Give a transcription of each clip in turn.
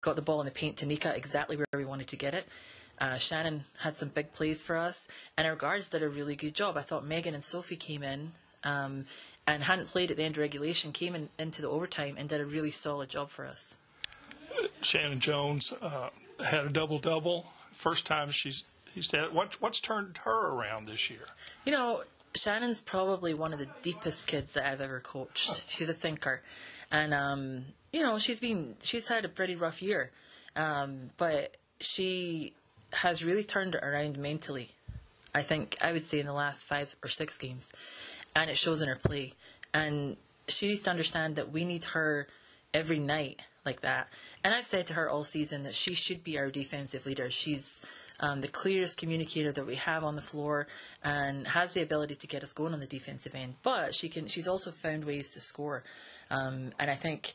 got the ball in the paint to Nika exactly where we wanted to get it. Shannon had some big plays for us, and our guards did a really good job. I thought Megan and Sophie came in and hadn't played at the end of regulation, came into the overtime and did a really solid job for us. Shannon Jones had a double-double. First time he's had it. What's turned her around this year? You know, Shannon's probably one of the deepest kids that I've ever coached. She's a thinker. And, you know, she's had a pretty rough year. But she has really turned it around mentally, I think, I would say, in the last 5 or 6 games. And it shows in her play. And she needs to understand that we need her every night like that. And I've said to her all season that she should be our defensive leader. She's the clearest communicator that we have on the floor and has the ability to get us going on the defensive end. But she's also found ways to score. And I think,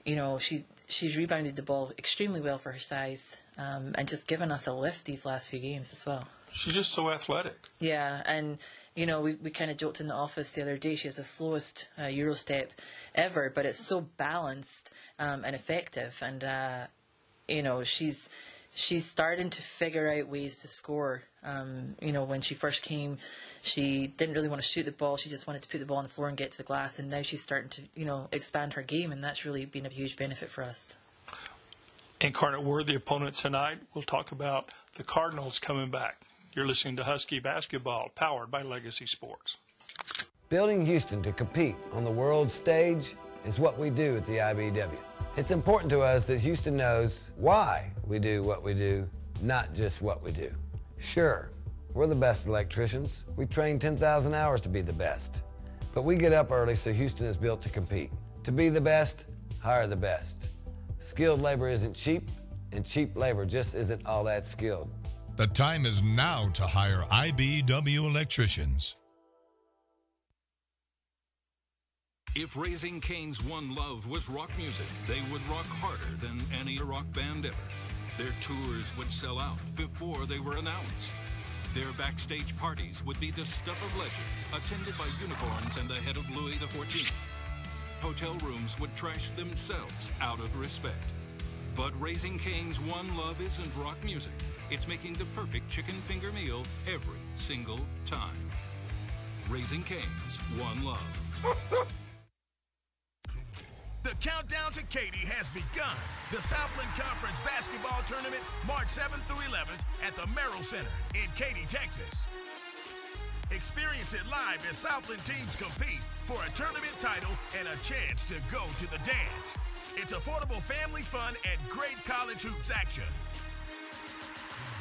you know, she's rebounded the ball extremely well for her size and just given us a lift these last few games as well. She's just so athletic. Yeah, and, you know, we kind of joked in the office the other day, she has the slowest Euro step ever, but it's so balanced and effective. And, you know, she's starting to figure out ways to score. You know, when she first came, she didn't really want to shoot the ball. She just wanted to put the ball on the floor and get to the glass. And now she's starting to, you know, expand her game, and that's really been a huge benefit for us. Incarnate Word, the opponent tonight. We'll talk about the Cardinals coming back. You're listening to Husky Basketball, powered by Legacy Sports. Building Houston to compete on the world stage is what we do at the IBEW. It's important to us that Houston knows why we do what we do, not just what we do. Sure, we're the best electricians. We train 10,000 hours to be the best. But we get up early so Houston is built to compete. To be the best, hire the best. Skilled labor isn't cheap, and cheap labor just isn't all that skilled. The time is now to hire IBEW electricians. If Raising Cane's one love was rock music, they would rock harder than any rock band ever. Their tours would sell out before they were announced. Their backstage parties would be the stuff of legend, attended by unicorns and the head of Louis XIV. Hotel rooms would trash themselves out of respect. But Raising Cane's one love isn't rock music. It's making the perfect chicken finger meal every single time. Raising Cane's one love. The countdown to Katy has begun. The Southland Conference Basketball Tournament, March 7th through 11th at the Merrill Center in Katy, Texas. Experience it live as Southland teams compete for a tournament title and a chance to go to the dance. It's affordable family fun and great college hoops action.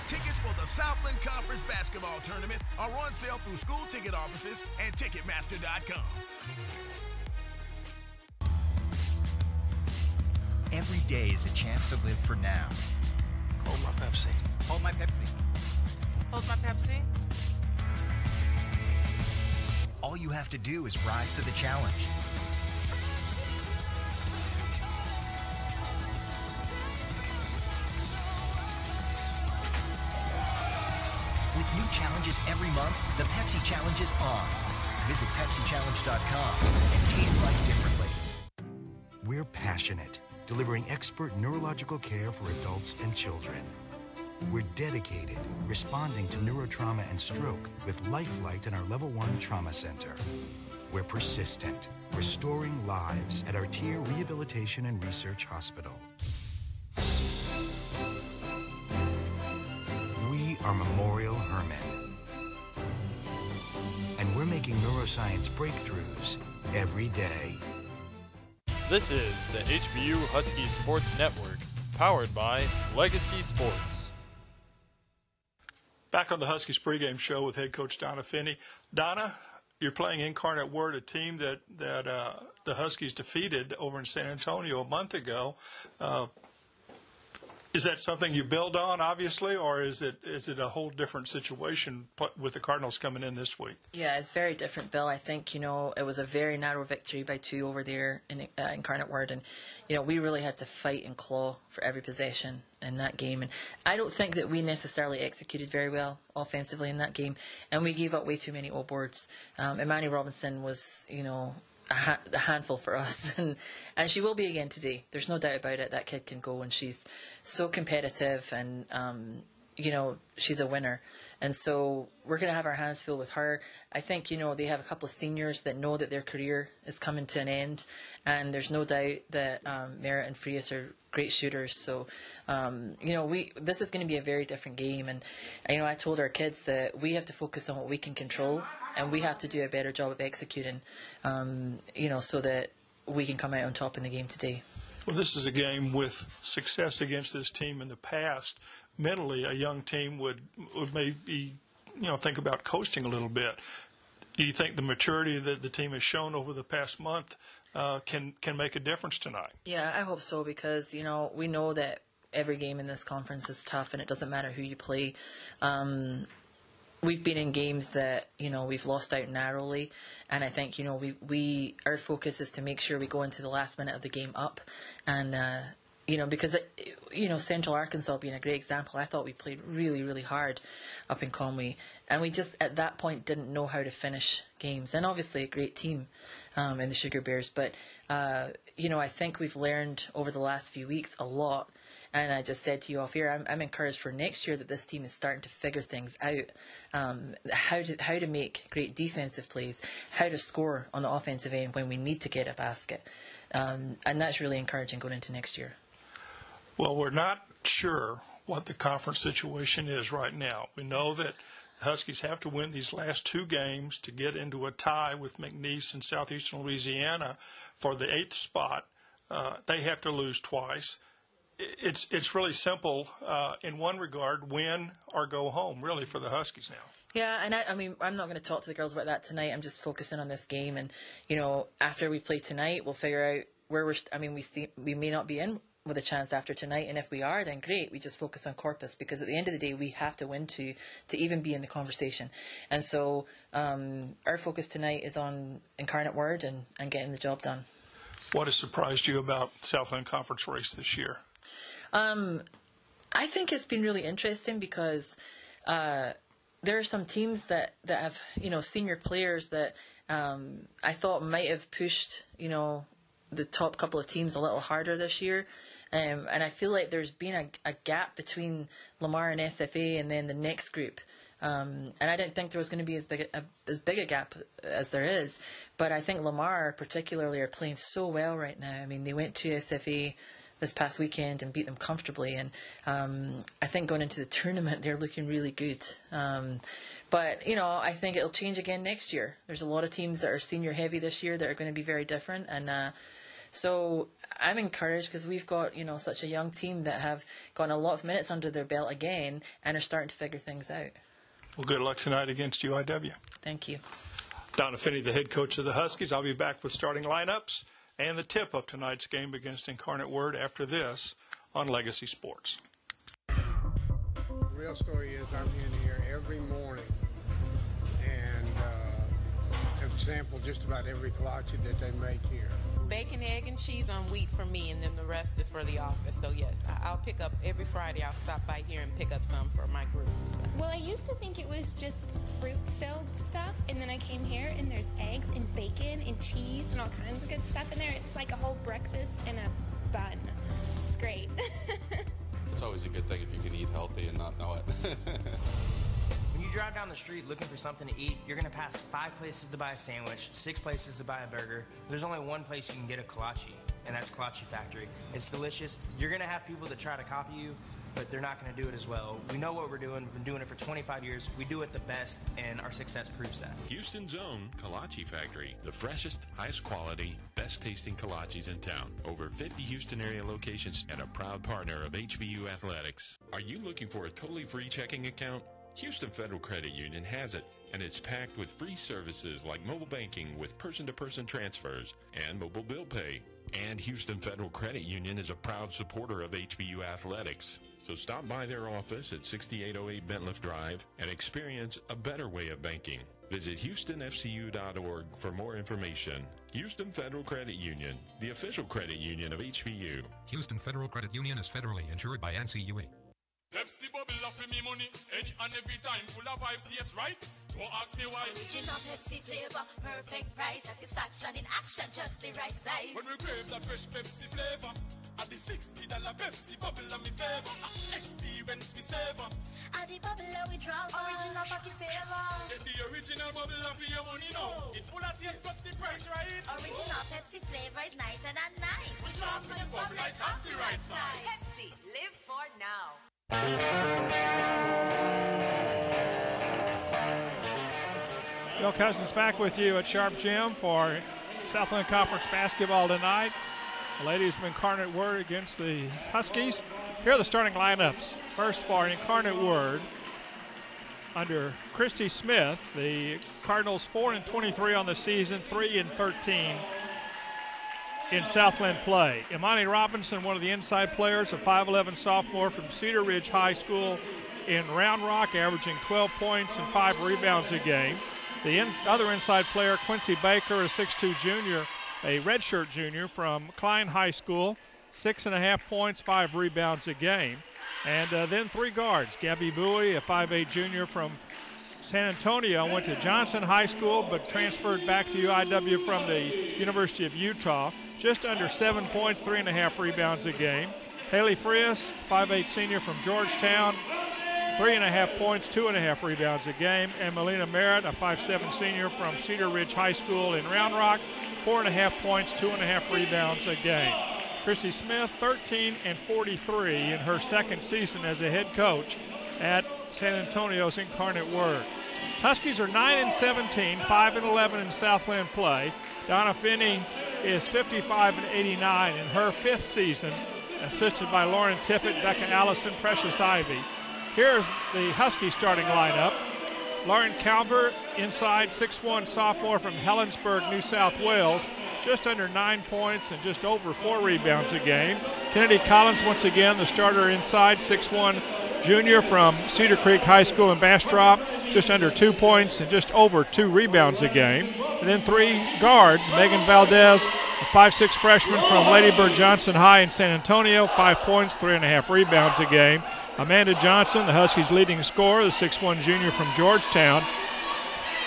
Tickets for the Southland Conference Basketball Tournament are on sale through school ticket offices and Ticketmaster.com. Every day is a chance to live for now. Hold my Pepsi. Hold my Pepsi. Hold my Pepsi. All you have to do is rise to the challenge. With new challenges every month, the Pepsi Challenge is on. Visit PepsiChallenge.com and taste life differently. We're passionate, delivering expert neurological care for adults and children. We're dedicated, responding to neurotrauma and stroke with Lifelight in our Level 1 Trauma Center. We're persistent, restoring lives at our Tier Rehabilitation and Research Hospital. We are Memorial Hermann. And we're making neuroscience breakthroughs every day. This is the HBU Husky Sports Network, powered by Legacy Sports. Back on the Huskies pregame show with head coach Donna Finney. Donna, you're playing Incarnate Word, a team that the Huskies defeated over in San Antonio a month ago. Is that something you build on, obviously, or is it a whole different situation with the Cardinals coming in this week? Yeah, it's very different, Bill. I think, it was a very narrow victory by 2 over there in Incarnate Word. And, we really had to fight and claw for every possession in that game. And I don't think that we necessarily executed very well offensively in that game. And we gave up way too many O boards. Imani Robinson was, a handful for us, and she will be again today. There's no doubt about it. That kid can go, and she's so competitive, and she's a winner. And so we're going to have our hands full with her. I think, they have a couple of seniors that know that their career is coming to an end, and there's no doubt that Merritt and Frias are great shooters. So, this is going to be a very different game. And, I told our kids that we have to focus on what we can control, and we have to do a better job of executing, so that we can come out on top in the game today. Well, this is a game with success against this team in the past. Mentally, a young team would maybe, think about coasting a little bit. Do you think the maturity that the team has shown over the past month can make a difference tonight? Yeah, I hope so, because, we know that every game in this conference is tough, and it doesn't matter who you play. We've been in games that, we've lost out narrowly, and I think, our focus is to make sure we go into the last minute of the game up, and, because, Central Arkansas being a great example, I thought we played really, really hard up in Conway, and we just, at that point, didn't know how to finish games, and obviously a great team in the Sugar Bears, but, I think we've learned over the last few weeks a lot. And I just said to you off here, I'm encouraged for next year that this team is starting to figure things out, how to make great defensive plays, how to score on the offensive end when we need to get a basket. And that's really encouraging going into next year. Well, we're not sure what the conference situation is right now. We know that the Huskies have to win these last two games to get into a tie with McNeese and Southeastern Louisiana for the 8th spot. They have to lose twice. It's really simple in one regard, win or go home, really, for the Huskies now. Yeah, and I'm not going to talk to the girls about that tonight. I'm just focusing on this game, and after we play tonight, we'll figure out where we may not be in with a chance after tonight, and if we are, then great. We just focus on Corpus, because at the end of the day, we have to win to even be in the conversation. And so our focus tonight is on Incarnate Word and getting the job done. What has surprised you about Southland Conference race this year? I think it's been really interesting because there are some teams that have, senior players that I thought might have pushed, the top couple of teams a little harder this year. And I feel like there's been a gap between Lamar and SFA and then the next group. And I didn't think there was going to be as big a gap as there is. But I think Lamar particularly are playing so well right now. I mean, they went to SFA this past weekend and beat them comfortably, and I think going into the tournament they're looking really good. But I think it'll change again next year. There's a lot of teams that are senior heavy this year that are going to be very different, and so I'm encouraged because we've got such a young team that have gotten a lot of minutes under their belt again and are starting to figure things out. Well, good luck tonight against UIW. Thank you. Donna Finney, the head coach of the Huskies. I'll be back with starting lineups and the tip of tonight's game against Incarnate Word after this on Legacy Sports. The real story is I'm in here every morning and have sampled just about every kolache that they make here. Bacon, egg, and cheese on wheat for me, and then the rest is for the office. So yes, I'll pick up every Friday. I'll stop by here and pick up some for my group. So. Well, I used to think it was just fruit-filled stuff, and then I came here and there's eggs and bacon and cheese and all kinds of good stuff in there. It's like a whole breakfast and a bun. It's great. It's always a good thing if you can eat healthy and not know it. When you drive down the street looking for something to eat, you're going to pass 5 places to buy a sandwich, 6 places to buy a burger. There's only one place you can get a kolache, and that's Kolache Factory. It's delicious. You're going to have people that try to copy you, but they're not going to do it as well. We know what we're doing. We've been doing it for 25 years. We do it the best, and our success proves that. Houston's own Kolache Factory, the freshest, highest quality, best tasting kolaches in town. Over 50 Houston area locations and a proud partner of HBU Athletics. Are you looking for a totally free checking account? Houston Federal Credit Union has it, and it's packed with free services like mobile banking with person-to-person transfers and mobile bill pay. And Houston Federal Credit Union is a proud supporter of HBU Athletics. So stop by their office at 6808 Bentliff Drive and experience a better way of banking. Visit HoustonFCU.org for more information. Houston Federal Credit Union, the official credit union of HBU. Houston Federal Credit Union is federally insured by NCUA. Pepsi bubble for me money, any and every time, full of vibes, yes, right? Don't ask me why. Original Pepsi flavor, perfect price, satisfaction in action, just the right size. When we crave that fresh Pepsi flavor, at the $60 Pepsi bubble of me favor. Experience we savor. At the bubble we draw, original pocket saver. Get the original bubble of your money now. It full of taste plus the price, right? Original Pepsi flavor is nicer than nice. We draw for the bubble like at the right size. Pepsi, live for now. Bill Cousins back with you at Sharp Gym for Southland Conference basketball tonight. The ladies of Incarnate Word against the Huskies. Here are the starting lineups. First for Incarnate Word, under Christy Smith, the Cardinals 4-23 on the season, 3-13 in Southland play. Imani Robinson, one of the inside players, a 5'11 sophomore from Cedar Ridge High School in Round Rock, averaging 12 points and 5 rebounds a game. The other inside player, Quincy Baker, a 6'2 junior, a redshirt junior from Klein High School, 6.5 points, 5 rebounds a game. And then 3 guards. Gabby Bowie, a 5'8 junior from San Antonio, went to Johnson High School but transferred back to UIW from the University of Utah. Just under 7 points, 3.5 rebounds a game. Haley Frias, 5'8 senior from Georgetown, 3.5 points, 2.5 rebounds a game. And Melina Merritt, a 5'7 senior from Cedar Ridge High School in Round Rock, 4.5 points, 2.5 rebounds a game. Christy Smith, 13-43 in her second season as a head coach at San Antonio's Incarnate Word. Huskies are 9-17, 5-11 in Southland play. Donna Finney is 55-89 in her 5th season, assisted by Lauren Tippett, Becca Allison, Precious Ivy. Here's the Husky starting lineup. Lauren Calvert, inside, 6'1 sophomore from Helensburgh, New South Wales, just under 9 points and just over 4 rebounds a game. Kennedy Collins, once again, the starter inside, 6'1 junior from Cedar Creek High School in Bastrop, just under 2 points and just over 2 rebounds a game. And then 3 guards, Megan Valdez, a 5'6 freshman from Lady Bird Johnson High in San Antonio, 5 points, 3.5 rebounds a game. Amanda Johnson, the Huskies' leading scorer, the 6'1 junior from Georgetown,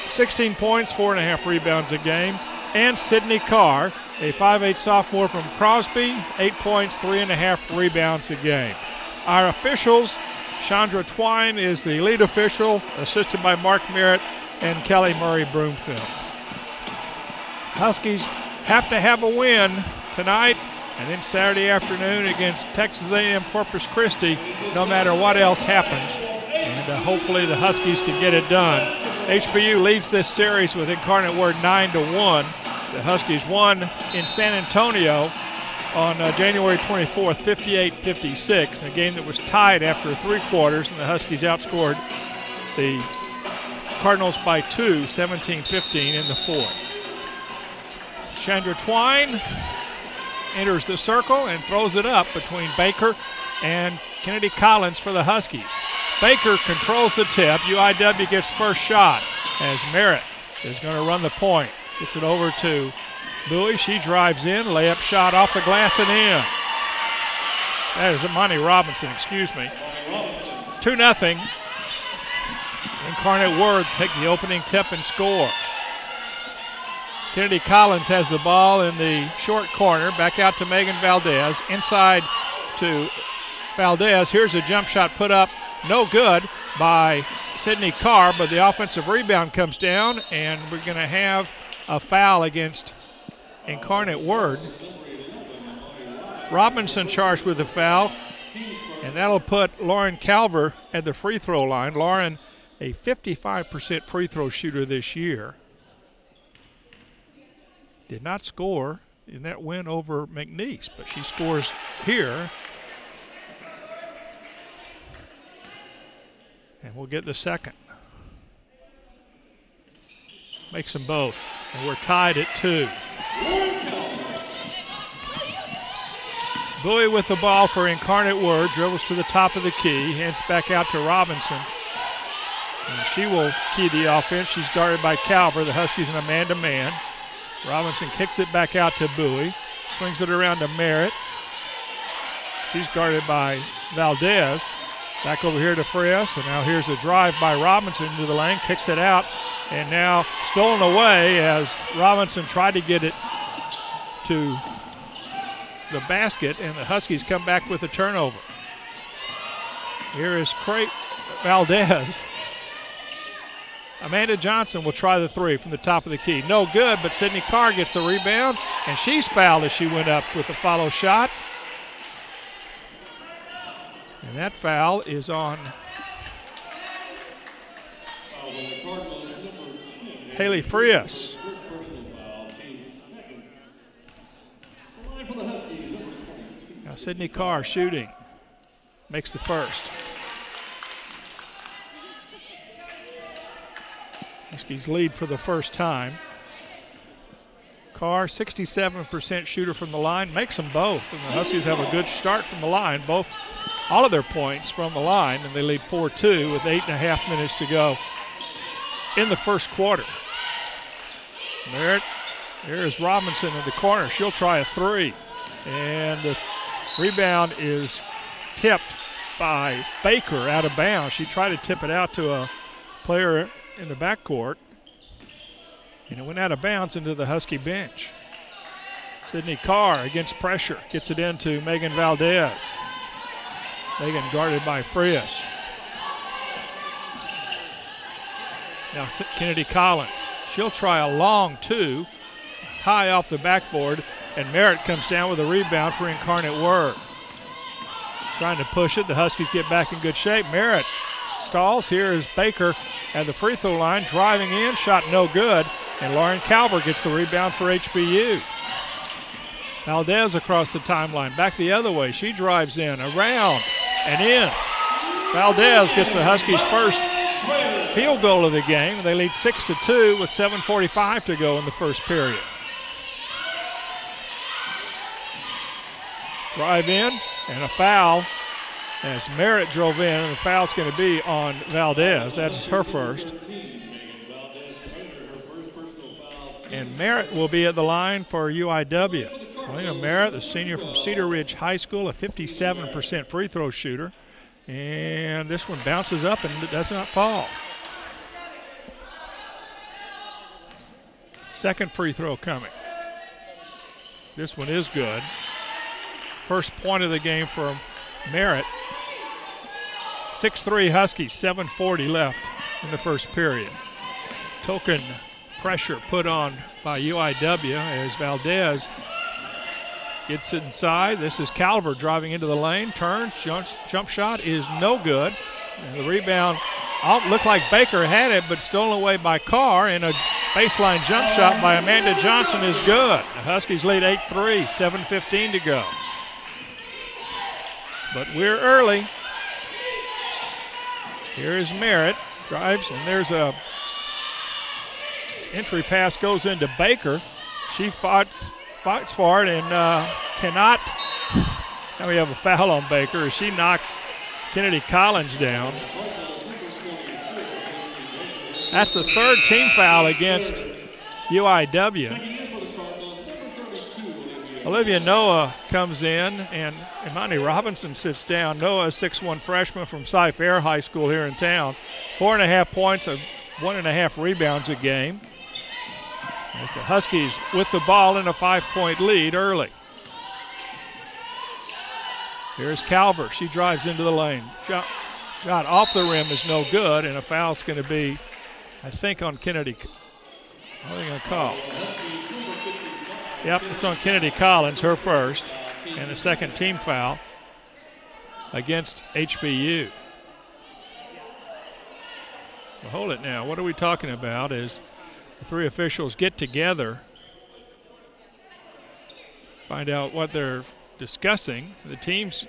16 points, 4.5 rebounds a game. And Sydney Carr, a 5'8 sophomore from Crosby, 8 points, 3.5 rebounds a game. Our officials, Chandra Twine is the lead official, assisted by Mark Merritt and Kelly Murray Broomfield. Huskies have to have a win tonight and then Saturday afternoon against Texas A&M Corpus Christi, no matter what else happens. And hopefully the Huskies can get it done. HBU leads this series with Incarnate Word 9-1. The Huskies won in San Antonio on January 24th, 58-56, in a game that was tied after 3 quarters, and the Huskies outscored the Cardinals by 2, 17-15 in the 4th. Chandra Twine enters the circle and throws it up between Baker and Kennedy Collins for the Huskies. Baker controls the tip. UIW gets first shot as Merritt is going to run the point. Gets it over to Bowie. She drives in. Layup shot off the glass and in. That is Imani Robinson, excuse me. 2-0. Incarnate Word take the opening tip and score. Kennedy Collins has the ball in the short corner. Back out to Megan Valdez. Inside to Valdez. Here's a jump shot put up. No good by Sydney Carr, but the offensive rebound comes down, and we're going to have a foul against Incarnate Word. Robinson charged with the foul, and that'll put Lauren Calver at the free throw line. Lauren, a 55% free throw shooter this year. Did not score in that win over McNeese, but she scores here. And we'll get the second. Makes them both. And we're tied at 2. Bowie with the ball for Incarnate Word. Dribbles to the top of the key. Hands back out to Robinson. And she will key the offense. She's guarded by Calver. The Huskies in a man-to-man. Robinson kicks it back out to Bowie. Swings it around to Merritt. She's guarded by Valdez. Back over here to Frias, and now here's a drive by Robinson into the lane, kicks it out, and now stolen away as Robinson tried to get it to the basket, and the Huskies come back with a turnover. Here is Valdez. Amanda Johnson will try the three from the top of the key. No good, but Sydney Carr gets the rebound, and she's fouled as she went up with a follow shot. And that foul is on Haley Frias. Now Sydney Carr shooting. Makes the first. Huskies lead for the first time. Carr, 67% shooter from the line, makes them both. And the Huskies have a good start from the line, all of their points from the line, and they lead 4-2 with 8.5 minutes to go in the first quarter. There is Robinson in the corner. She'll try a three. And the rebound is tipped by Baker out of bounds. She tried to tip it out to a player in the backcourt, and it went out of bounds into the Husky bench. Sydney Carr against pressure gets it into Megan Valdez. Megan guarded by Frias. Now Kennedy Collins. She'll try a long two, high off the backboard, and Merritt comes down with a rebound for Incarnate Word. Trying to push it. The Huskies get back in good shape. Merritt stalls. Here is Baker at the free throw line, driving in, shot no good, and Lauren Calver gets the rebound for HBU. Valdez across the timeline, back the other way. She drives in, around, and in. Valdez gets the Huskies' first field goal of the game. They lead 6-2 with 7:45 to go in the first period. Drive in, and a foul as Merritt drove in, and the foul's going to be on Valdez. That's her first. And Merritt will be at the line for UIW. Elena Merritt, the senior from Cedar Ridge High School, a 57% free throw shooter. And this one bounces up and does not fall. Second free throw coming. This one is good. First point of the game for Merritt. 6-3 Huskies, 7:40 left in the first period. Token pressure put on by UIW as Valdez gets inside. This is Calver driving into the lane, turns, jump shot is no good. And the rebound looked like Baker had it, but stolen away by Carr, and a baseline jump shot by Amanda Johnson is good. The Huskies lead 8-3, 7:15 to go. But we're early. Here is Merritt, drives, and there's a entry pass goes into Baker. She fights for it and cannot. Now we have a foul on Baker as she knocked Kennedy Collins down. That's the third team foul against UIW. Olivia Noah comes in, and Imani Robinson sits down. Noah, a 6'1 freshman from Cy-Fair High School here in town. 4.5 points, 1.5 rebounds a game. As the Huskies with the ball in a 5-point lead early. Here's Calver. She drives into the lane. Shot off the rim is no good, and a foul's going to be, I think, on Kennedy. What are they going to call? Yep, it's on Kennedy Collins, her first, and the second team foul against HBU. Well, hold it now. What are we talking about is the three officials get together, find out what they're discussing. The teams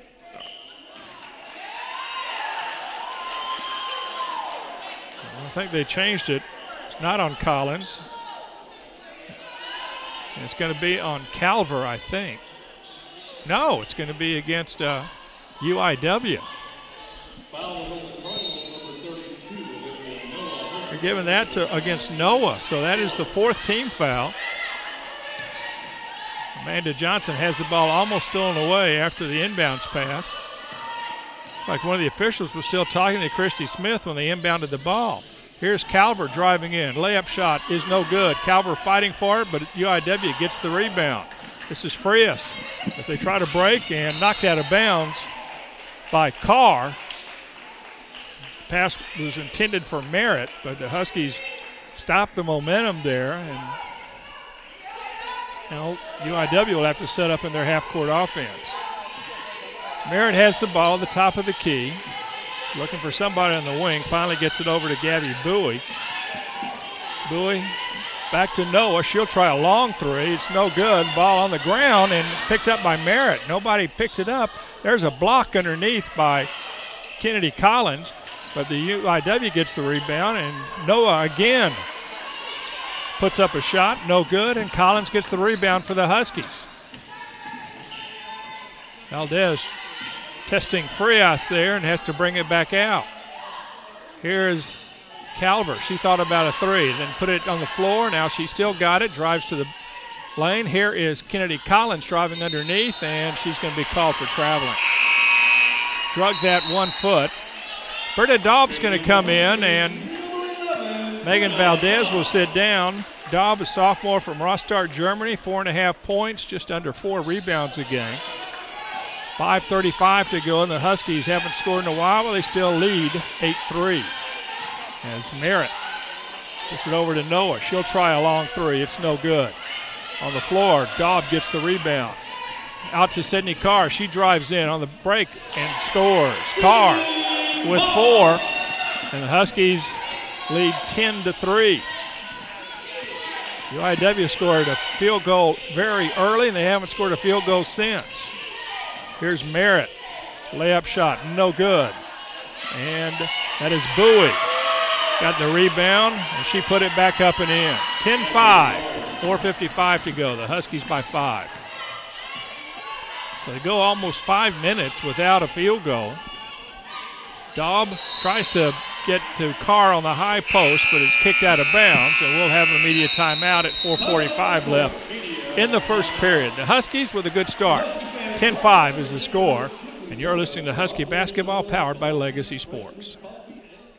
I think they changed it. It's not on Collins. And it's going to be on Calver, I think. No, it's going to be against UIW. They're giving that to against Noah, so that is the fourth team foul. Amanda Johnson has the ball almost stolen away after the inbounds pass. Like one of the officials was still talking to Christy Smith when they inbounded the ball. Here's Calver driving in. Layup shot is no good. Calver fighting for it, but UIW gets the rebound. This is Frias as they try to break and knocked out of bounds by Carr. This pass was intended for Merritt, but the Huskies stopped the momentum there. And now UIW will have to set up in their half-court offense. Merritt has the ball at the top of the key. Looking for somebody on the wing. Finally gets it over to Gabby Bowie. Bowie back to Noah. She'll try a long three. It's no good. Ball on the ground, and it's picked up by Merritt. Nobody picked it up. There's a block underneath by Kennedy Collins, but the UIW gets the rebound, and Noah again puts up a shot. No good, and Collins gets the rebound for the Huskies. Valdez testing Frias there and has to bring it back out. Here's Calver. She thought about a three, then put it on the floor. Now she still got it, drives to the lane. Here is Kennedy Collins driving underneath, and she's going to be called for traveling. Drug that 1 foot. Britta Daub's going to come in, and Megan Valdez will sit down. Daub, a sophomore from Rostock, Germany, 4.5 points, just under 4 rebounds a game. 5:35 to go, and the Huskies haven't scored in a while, but they still lead 8-3. As Merritt gets it over to Noah. She'll try a long three. It's no good. On the floor, Daub gets the rebound. Out to Sydney Carr. She drives in on the break and scores. Carr with 4, and the Huskies lead 10-3. UIW scored a field goal very early, and they haven't scored a field goal since. Here's Merritt. Layup shot, no good. And that is Bowie. Got the rebound, and she put it back up and in. 10-5, 4:55 to go. The Huskies by 5. So they go almost 5 minutes without a field goal. Daub tries to get to Carr on the high post, but it's kicked out of bounds, and we'll have an immediate timeout at 4:45 left in the first period. The Huskies with a good start. 10-5 is the score, and you're listening to Husky Basketball powered by Legacy Sports.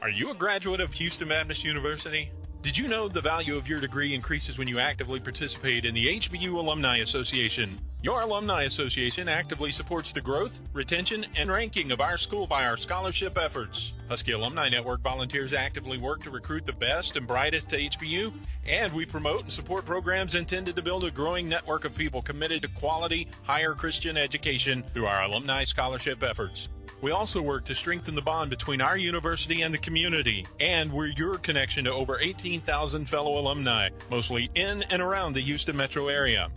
Are you a graduate of Houston Baptist University? Did you know the value of your degree increases when you actively participate in the HBU Alumni Association? Your Alumni Association actively supports the growth, retention, and ranking of our school by our scholarship efforts. Husky Alumni Network volunteers actively work to recruit the best and brightest to HBU, and we promote and support programs intended to build a growing network of people committed to quality, higher Christian education through our alumni scholarship efforts. We also work to strengthen the bond between our university and the community, and we're your connection to over 18,000 fellow alumni, mostly in and around the Houston metro area.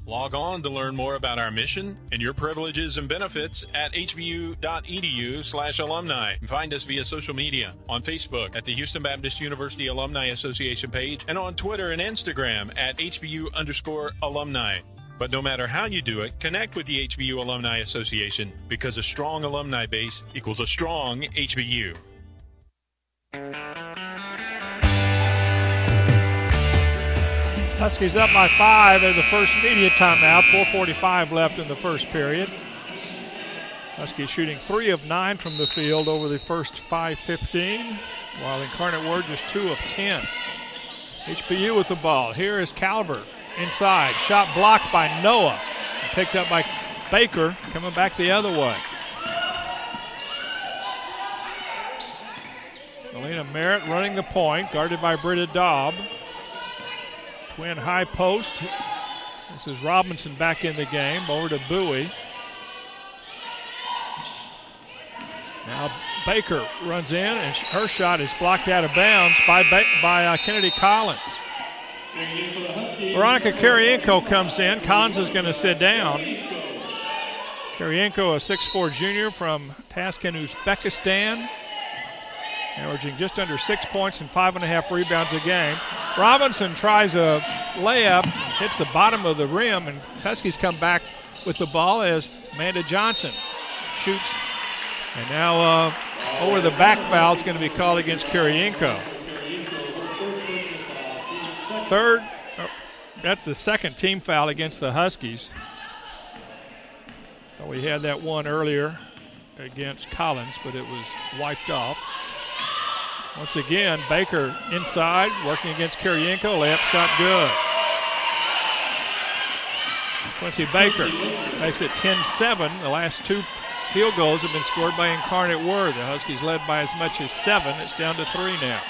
Log on to learn more about our mission and your privileges and benefits at hbu.edu/alumni. And find us via social media on Facebook at the Houston Baptist University Alumni Association page and on Twitter and Instagram at HBU_alumni. But no matter how you do it, connect with the HBU Alumni Association, because a strong alumni base equals a strong HBU. Huskies up by 5 at the first media timeout. 4:45 left in the first period. Huskies shooting 3 of 9 from the field over the first 5:15, while Incarnate Word just 2 of 10. HBU with the ball. Here is Calver inside. Shot blocked by Noah. Picked up by Baker, coming back the other way. Melina Merritt running the point, guarded by Britta Daub. Twin high post. This is Robinson back in the game. Over to Bowie. Now Baker runs in, and her shot is blocked out of bounds by Kennedy Collins. Veronica Kirienko comes in. Collins is going to sit down. Kirienko, a 6'4 junior from Tashkent, Uzbekistan, averaging just under 6 points and 5.5 rebounds a game. Robinson tries a layup, hits the bottom of the rim, and Huskies come back with the ball as Amanda Johnson shoots. And now over the back foul is going to be called against Kirienko. That's the second team foul against the Huskies. Thought we had that one earlier. against Collins, but it was wiped off. Once again, Baker inside, working against Kirienko. Layup shot good. Quincy Baker makes it 10-7. The last 2 field goals have been scored by Incarnate Word. The Huskies led by as much as 7. It's down to 3 now.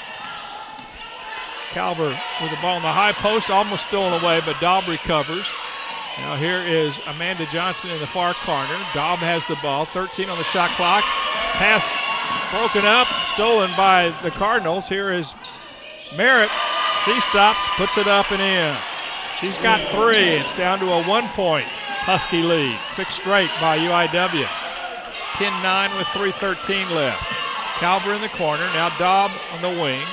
Calver with the ball in the high post, almost stolen away, but Daub recovers. Now here is Amanda Johnson in the far corner. Daub has the ball, 13 on the shot clock. Pass broken up, stolen by the Cardinals. Here is Merritt. She stops, puts it up and in. She's got 3. It's down to a 1-point Husky lead. 6 straight by UIW. 10-9 with 3:13 left. Calver in the corner. Now Daub on the wing.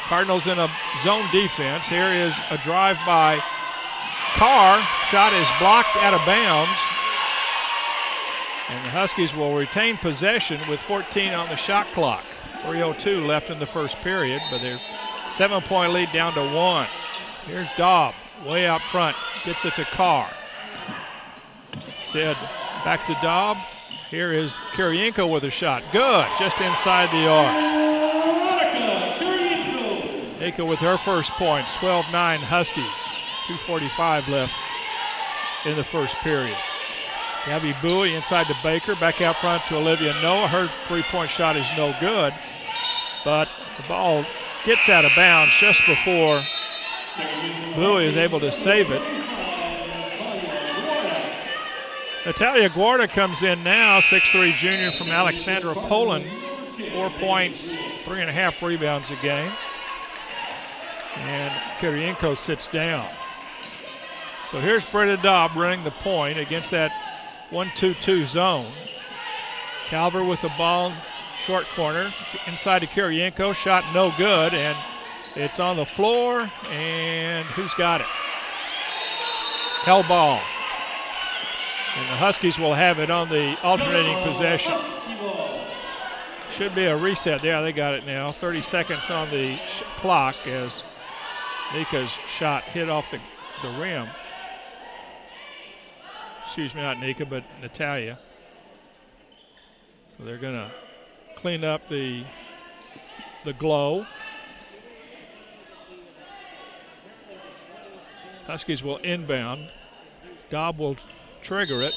Cardinals in a zone defense. Here is a drive by Carr. Shot is blocked out of bounds. And the Huskies will retain possession with 14 on the shot clock. 3:02 left in the first period, but their 7-point lead down to 1. Here's Daub, way out front, gets it to Carr. Said back to Daub. Here is Kirienko with a shot. Good, just inside the arc. Nika with her first points, 12-9 Huskies. 2:45 left in the first period. Gabby Bowie inside to Baker, back out front to Olivia Noah. Her 3-point shot is no good, but the ball gets out of bounds just before Bowie is able to save it. Natalia Guarda comes in now, 6'3" junior from Alexandra, Poland. 4 points, 3.5 rebounds a game. And Kirienko sits down. So here's Britta Daub running the point against that 1-2-2 zone. Calver with the ball, short corner, inside to Kirienko, shot no good, and it's on the floor, and who's got it? Hell ball. And the Huskies will have it on the alternating possession. Should be a reset. Yeah, they got it now. 30 seconds on the clock as Nika's shot hit off the rim. Excuse me, not Nika, but Natalia. So they're going to clean up the glow. Huskies will inbound. Daub will trigger it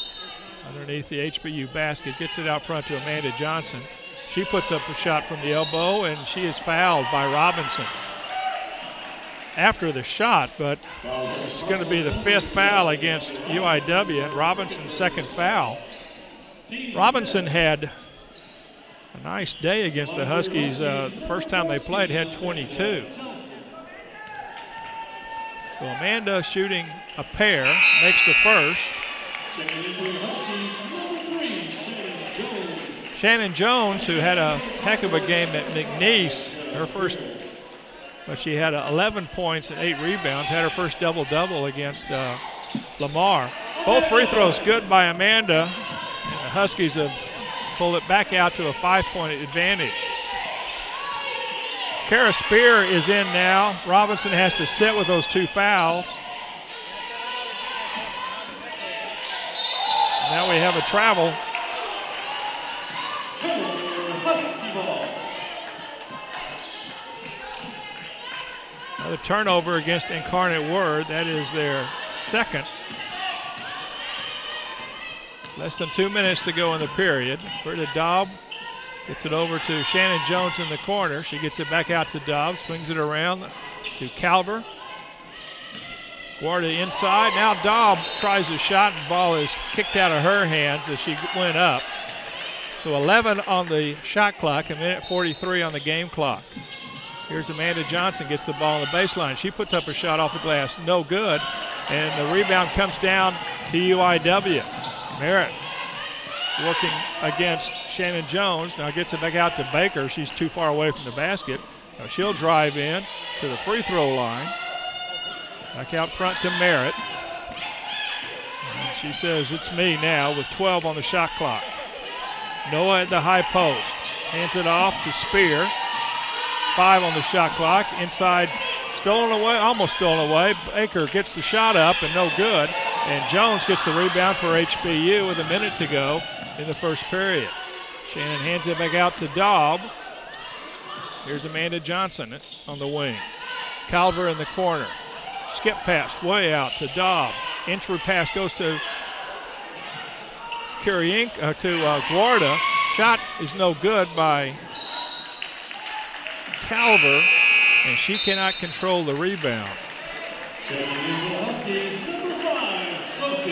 underneath the HBU basket. Gets it out front to Amanda Johnson. She puts up a shot from the elbow, and she is fouled by Robinson after the shot, but it's going to be the 5th foul against UIW, and Robinson's 2nd foul. Robinson had a nice day against the Huskies. The first time they played had 22. So Amanda shooting a pair, makes the first. Shannon Jones, who had a heck of a game at McNeese, her first, well, she had 11 points and 8 rebounds, had her first double-double against Lamar. Both free throws good by Amanda, and the Huskies have pulled it back out to a 5-point advantage. Kara Spear is in now. Robinson has to sit with those 2 fouls. Now we have a travel. Another turnover against Incarnate Word. That is their 2nd. Less than 2 minutes to go in the period. Britta Daub gets it over to Shannon Jones in the corner. She gets it back out to Daub, swings it around to Calver. Guarda inside. Now Daub tries a shot, and the ball is kicked out of her hands as she went up. So 11 on the shot clock, 1:43 on the game clock. Here's Amanda Johnson, gets the ball on the baseline. She puts up a shot off the glass, no good. And the rebound comes down to UIW. Merritt working against Shannon Jones. Now gets it back out to Baker. She's too far away from the basket. Now she'll drive in to the free throw line. Back out front to Merritt. And she says, it's me now with 12 on the shot clock. Noah at the high post. Hands it off to Spear. 5 on the shot clock. Inside, stolen away, almost stolen away. Baker gets the shot up and no good. And Jones gets the rebound for HBU with a minute to go. in the first period. Shannon hands it back out to Daub. Here's Amanda Johnson on the wing. Calver in the corner. Skip pass way out to Daub. Entry pass goes to Guarda. Shot is no good by Calver, and she cannot control the rebound.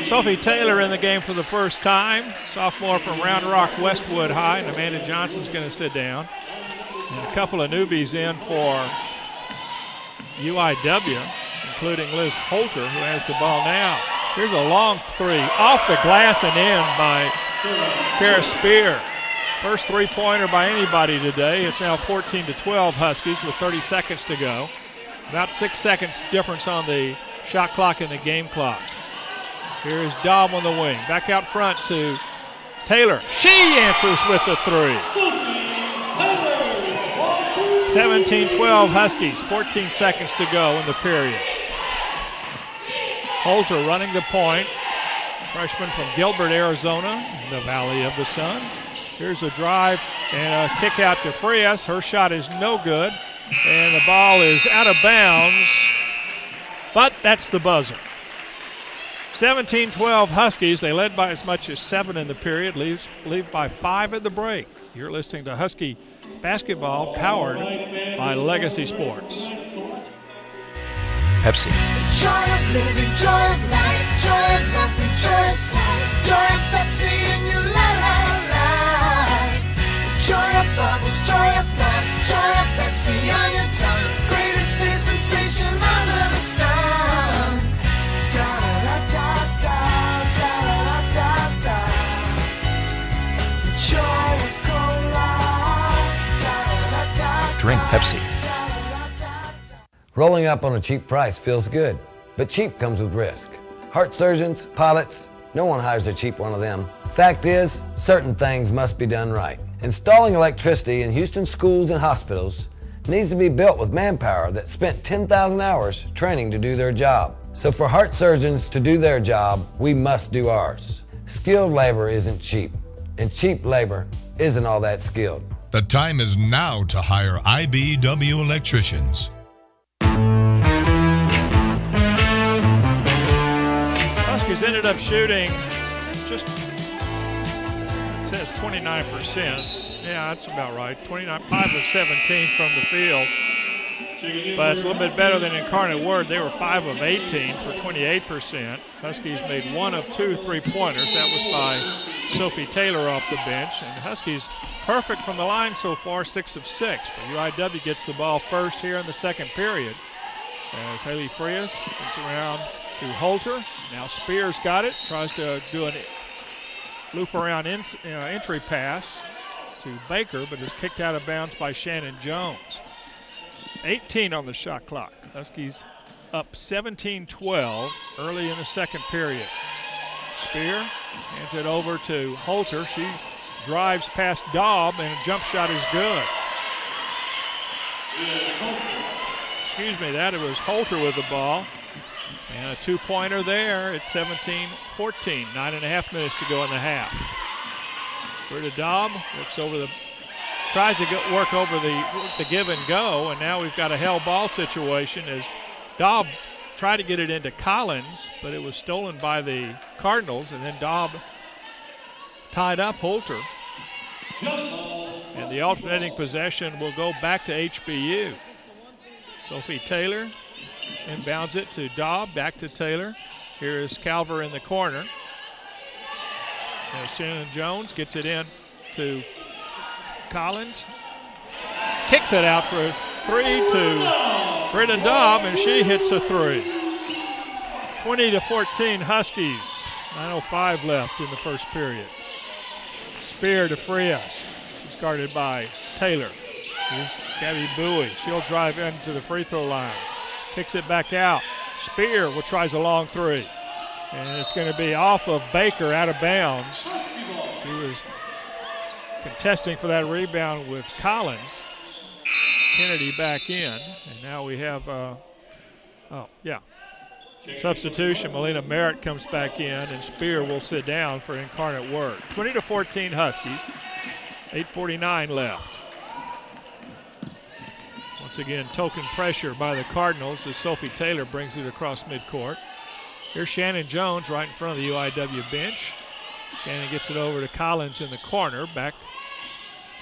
Sophie Taylor in the game for the first time. Sophomore from Round Rock Westwood High, and Amanda Johnson's going to sit down. And a couple of newbies in for UIW, including Liz Holter, who has the ball now. Here's a long three off the glass and in by Kara Spear. First three-pointer by anybody today. It's now 14-12 Huskies with 30 seconds to go. About 6 seconds difference on the shot clock and the game clock. Here's Daub on the wing. Back out front to Taylor. She answers with the three. 17-12 Huskies, 14 seconds to go in the period. Holter running the point. Freshman from Gilbert, Arizona, in the Valley of the Sun. Here's a drive and a kick out to Frias. Her shot is no good, and the ball is out of bounds, but that's the buzzer. 17-12 Huskies. They led by as much as 7 in the period, lead by 5 at the break. You're listening to Husky basketball powered by Legacy Sports. Pepsi. Joy of living, joy of life, joy of nothing, joy of sight, joy of Pepsi in your life. Joy of bubbles, joy of life, joy of Pepsi on your tongue. Greatest taste sensation under the sun. Da da da da da da da. Joy of cola. Da da da. Drink Pepsi. Rolling up on a cheap price feels good, but cheap comes with risk. Heart surgeons, pilots, no one hires a cheap one of them. Fact is, certain things must be done right. Installing electricity in Houston schools and hospitals needs to be built with manpower that spent 10,000 hours training to do their job. So for heart surgeons to do their job, we must do ours. Skilled labor isn't cheap, and cheap labor isn't all that skilled. The time is now to hire IBEW electricians. Huskies ended up shooting just, it says 29%. Yeah, that's about right. 5 of 17 from the field. But it's a little bit better than Incarnate Word. They were 5 of 18 for 28%. Huskies made 1 of 2 3-pointers. That was by Sophie Taylor off the bench. And Huskies perfect from the line so far, 6 of 6. But UIW gets the ball first here in the second period. As Haley Frias gets around to Holter. Now Spears got it. Tries to do a loop around entry pass to Baker, but is kicked out of bounds by Shannon Jones. 18 on the shot clock. Huskies up 17-12 early in the second period. Spear hands it over to Holter. She drives past Daub, and a jump shot is good. Excuse me, that it was Holter with the ball. And a 2-pointer there. It's 17-14. 9.5 minutes to go in the half. We're to Daub. Looks over the, tries to work over the give and go, and now we've got a hell ball situation as Daub tried to get it into Collins, but it was stolen by the Cardinals, and then Daub tied up Holter. And the alternating possession will go back to HBU. Sophie Taylor inbounds it to Daub, back to Taylor. Here is Calver in the corner. As Shannon Jones gets it in to Collins. Kicks it out for a 3 to Britta Daub, and she hits a 3. 20-14 Huskies. 9:05 left in the first period. Spear to Frias. She's guarded by Taylor. Here's Gabby Bowie. She'll drive into the free throw line. Kicks it back out. Spear tries a long 3. And it's going to be off of Baker, out of bounds. She was contesting for that rebound with Collins. Kennedy back in. And now we have, Substitution, Melina Merritt comes back in, and Spear will sit down for Incarnate Word. 20-14 Huskies, 8:49 left. Once again, token pressure by the Cardinals as Sophie Taylor brings it across midcourt. Here's Shannon Jones right in front of the UIW bench. Shannon gets it over to Collins in the corner, back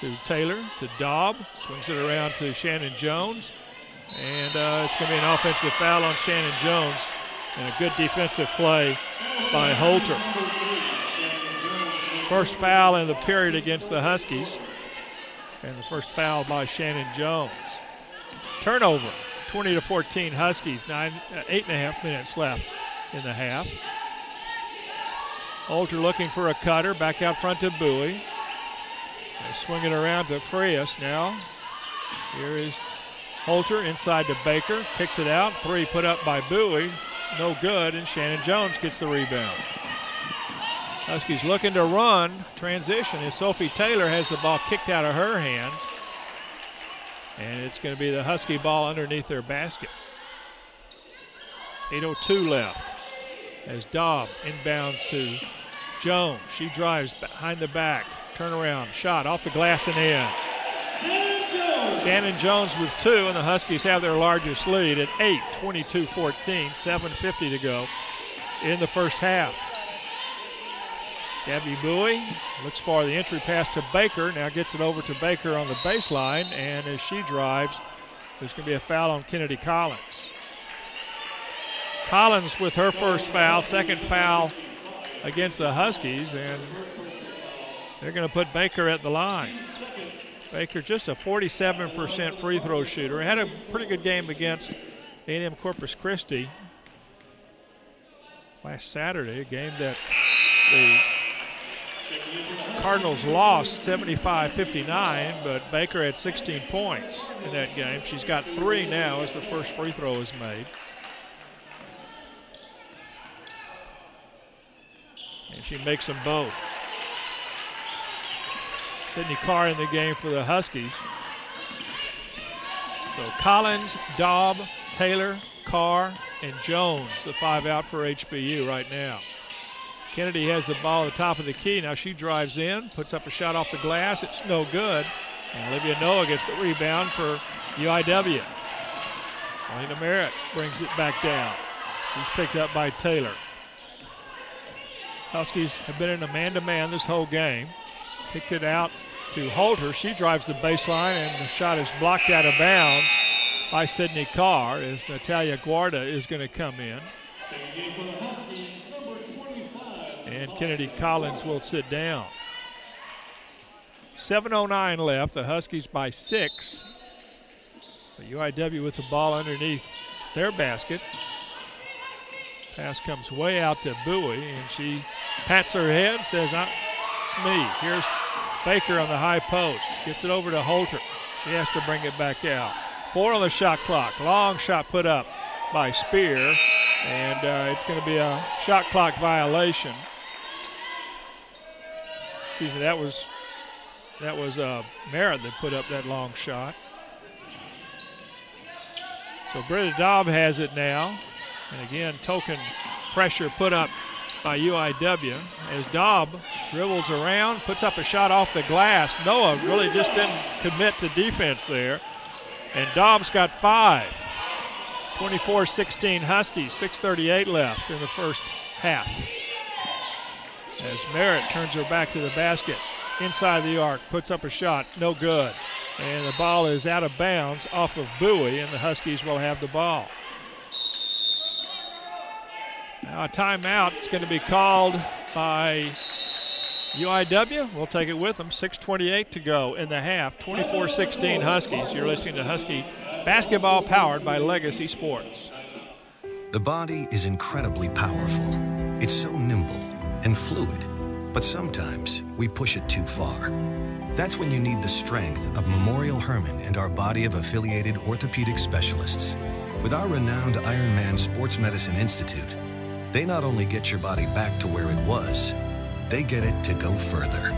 to Taylor, to Daub, swings it around to Shannon Jones, and it's going to be an offensive foul on Shannon Jones, and a good defensive play by Holter. First foul in the period against the Huskies, and the first foul by Shannon Jones. Turnover, 20-14 Huskies, 8.5 minutes left in the half. Holter looking for a cutter, back out front to Bowie. They swing it around to Frias now. Here is Holter inside to Baker, kicks it out. Three put up by Bowie, no good, and Shannon Jones gets the rebound. Huskies looking to run, transition, as Sophie Taylor has the ball kicked out of her hands. And it's going to be the Husky ball underneath their basket. 8:02 left as Daub inbounds to Jones. She drives behind the back, turnaround, shot off the glass and in. Shannon Jones with two, and the Huskies have their largest lead at 8, 22-14, 7:50 to go in the first half. Gabby Bowie looks for the entry pass to Baker, now gets it over to Baker on the baseline, and as she drives, there's going to be a foul on Kennedy Collins. Collins with her first foul, second foul against the Huskies, and they're going to put Baker at the line. Baker, just a 47% free throw shooter. Had a pretty good game against A&M Corpus Christi last Saturday, a game that the Cardinals lost 75-59, but Baker had 16 points in that game. She's got 3 now as the first free throw is made. And she makes them both. Sydney Carr in the game for the Huskies. So Collins, Daub, Taylor, Carr, and Jones, the 5 out for HBU right now. Kennedy has the ball at the top of the key. Now she drives in, puts up a shot off the glass. It's no good. And Olivia Noah gets the rebound for UIW. Melina Merritt brings it back down. She's picked up by Taylor. Huskies have been in a man-to-man this whole game. Picked it out to Holter. She drives the baseline, and the shot is blocked out of bounds by Sydney Carr as Natalia Guarda is going to come in. And Kennedy Collins will sit down. 7:09 left. The Huskies by 6. The UIW with the ball underneath their basket. Pass comes way out to Bowie, and she pats her head, says, it's me. Here's Baker on the high post. Gets it over to Holter. She has to bring it back out. 4 on the shot clock. Long shot put up by Spear, and it's going to be a shot clock violation. Excuse me, that was Merritt that put up that long shot. So Britta Daub has it now. And again, token pressure put up by UIW as Daub dribbles around, puts up a shot off the glass. Noah really just didn't commit to defense there. And Daub's got 5. 24-16 Huskies, 6:38 left in the first half. As Merritt turns her back to the basket, inside the arc, puts up a shot, no good. And the ball is out of bounds off of Bowie, and the Huskies will have the ball. Now a timeout is going to be called by UIW. We'll take it with them. 6:28 to go in the half. 24-16 Huskies. You're listening to Husky basketball powered by Legacy Sports. The body is incredibly powerful. It's so nimble and fluid, but sometimes we push it too far. That's when you need the strength of Memorial Hermann and our body of affiliated orthopedic specialists. With our renowned Ironman Sports Medicine Institute, they not only get your body back to where it was, they get it to go further.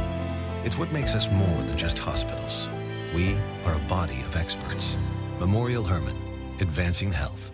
It's what makes us more than just hospitals. We are a body of experts. Memorial Hermann, advancing health.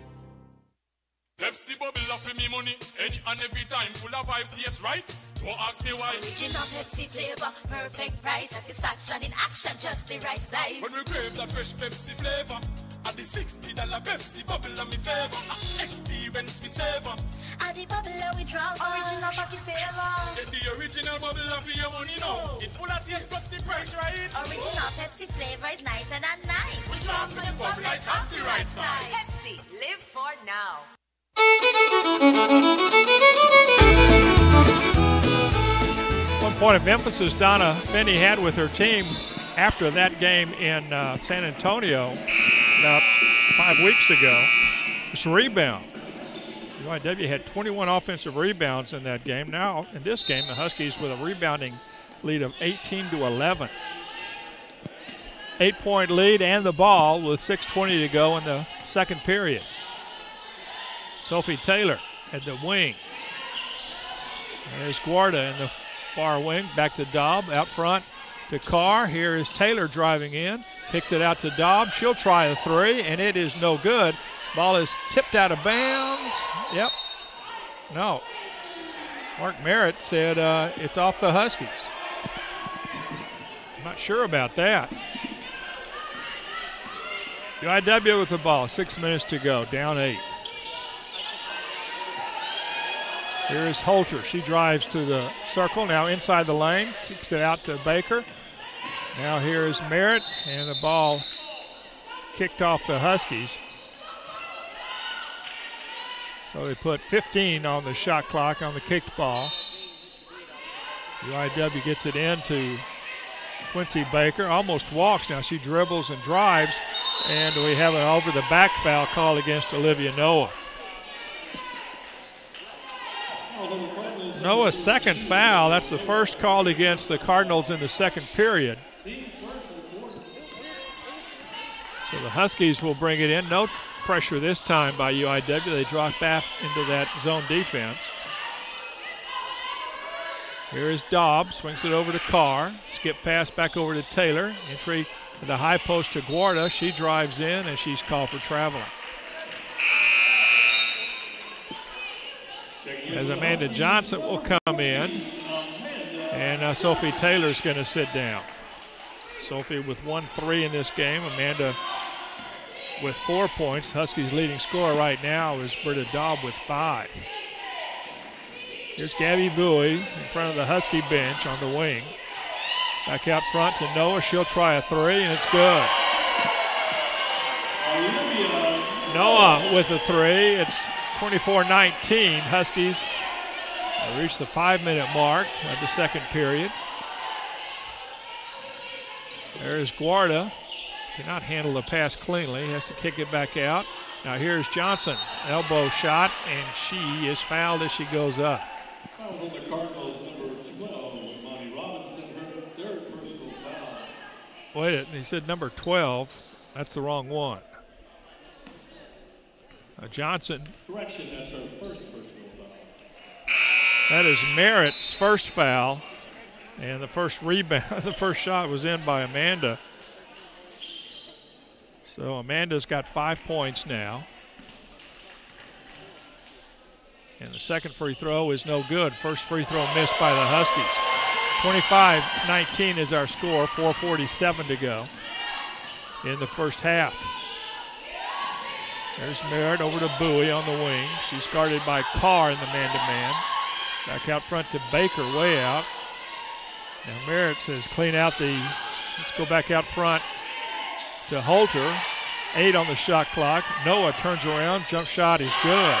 Them Pepsi bubble for me money. Any and every time, full of vibes, yes, right? Don't ask me why. Original Pepsi flavor, perfect price, satisfaction in action, just the right size. When we crave that fresh Pepsi flavor, at the $60 Pepsi bubble on me favor. Experience me savor. At the bubble we drop, original pocket saver. Get the original bubble for your money now. It full of taste plus the price, right? Original Pepsi flavor is nicer than nice. We drop for the bubble like half the right size. Pepsi, live for now. One point of emphasis Donna Finney had with her team after that game in San Antonio about 5 weeks ago was rebound. UIW had 21 offensive rebounds in that game. Now, in this game, the Huskies with a rebounding lead of 18-11. 8-point lead and the ball with 6:20 to go in the second period. Sophie Taylor at the wing. There's Guarda in the far wing. Back to Daub out front to Carr. Here is Taylor driving in. Kicks it out to Daub. She'll try a three, and it is no good. Ball is tipped out of bounds. Yep. No. Mark Merritt said it's off the Huskies. I'm not sure about that. UIW with the ball. 6 minutes to go. Down 8. Here is Holter. She drives to the circle. Now inside the lane. Kicks it out to Baker. Now here is Merritt. And the ball kicked off the Huskies. So they put 15 on the shot clock on the kicked ball. UIW gets it into Quincy Baker. Almost walks. Now she dribbles and drives. And we have an over the back foul called against Olivia Noah. Noah's second foul. That's the first called against the Cardinals in the second period. So the Huskies will bring it in. No pressure this time by UIW. They drop back into that zone defense. Here is Daub. Swings it over to Carr. Skip pass back over to Taylor. Entry to the high post to Guarda. She drives in and she's called for traveling. As Amanda Johnson will come in, and Sophie Taylor's going to sit down. Sophie with 1-3 in this game. Amanda with 4 points. Huskies' leading scorer right now is Britta Daub with 5. Here's Gabby Bowie in front of the Husky bench on the wing. Back out front to Noah. She'll try a three, and it's good. Noah with a three. It's 24-19. Huskies reach the 5-minute mark of the second period. There's Guarda. Cannot handle the pass cleanly. Has to kick it back out. Now here's Johnson. Elbow shot, and she is fouled as she goes up. Fouls on the Cardinals, number 12, Monty Robinson, her third personal foul. Wait, he said number 12. That's the wrong one. Johnson. Correction, that's her first personal foul. That is Merritt's first foul. And the first rebound, the first shot was in by Amanda. So Amanda's got 5 points now. And the second free throw is no good. First free throw missed by the Huskies. 25-19 is our score, 4:47 to go in the first half. There's Merritt over to Bowie on the wing. She's guarded by Carr in the man-to-man. Back out front to Baker, way out. Now Merritt says clean out the, let's go back out front to Holter. 8 on the shot clock. Noah turns around, jump shot is good.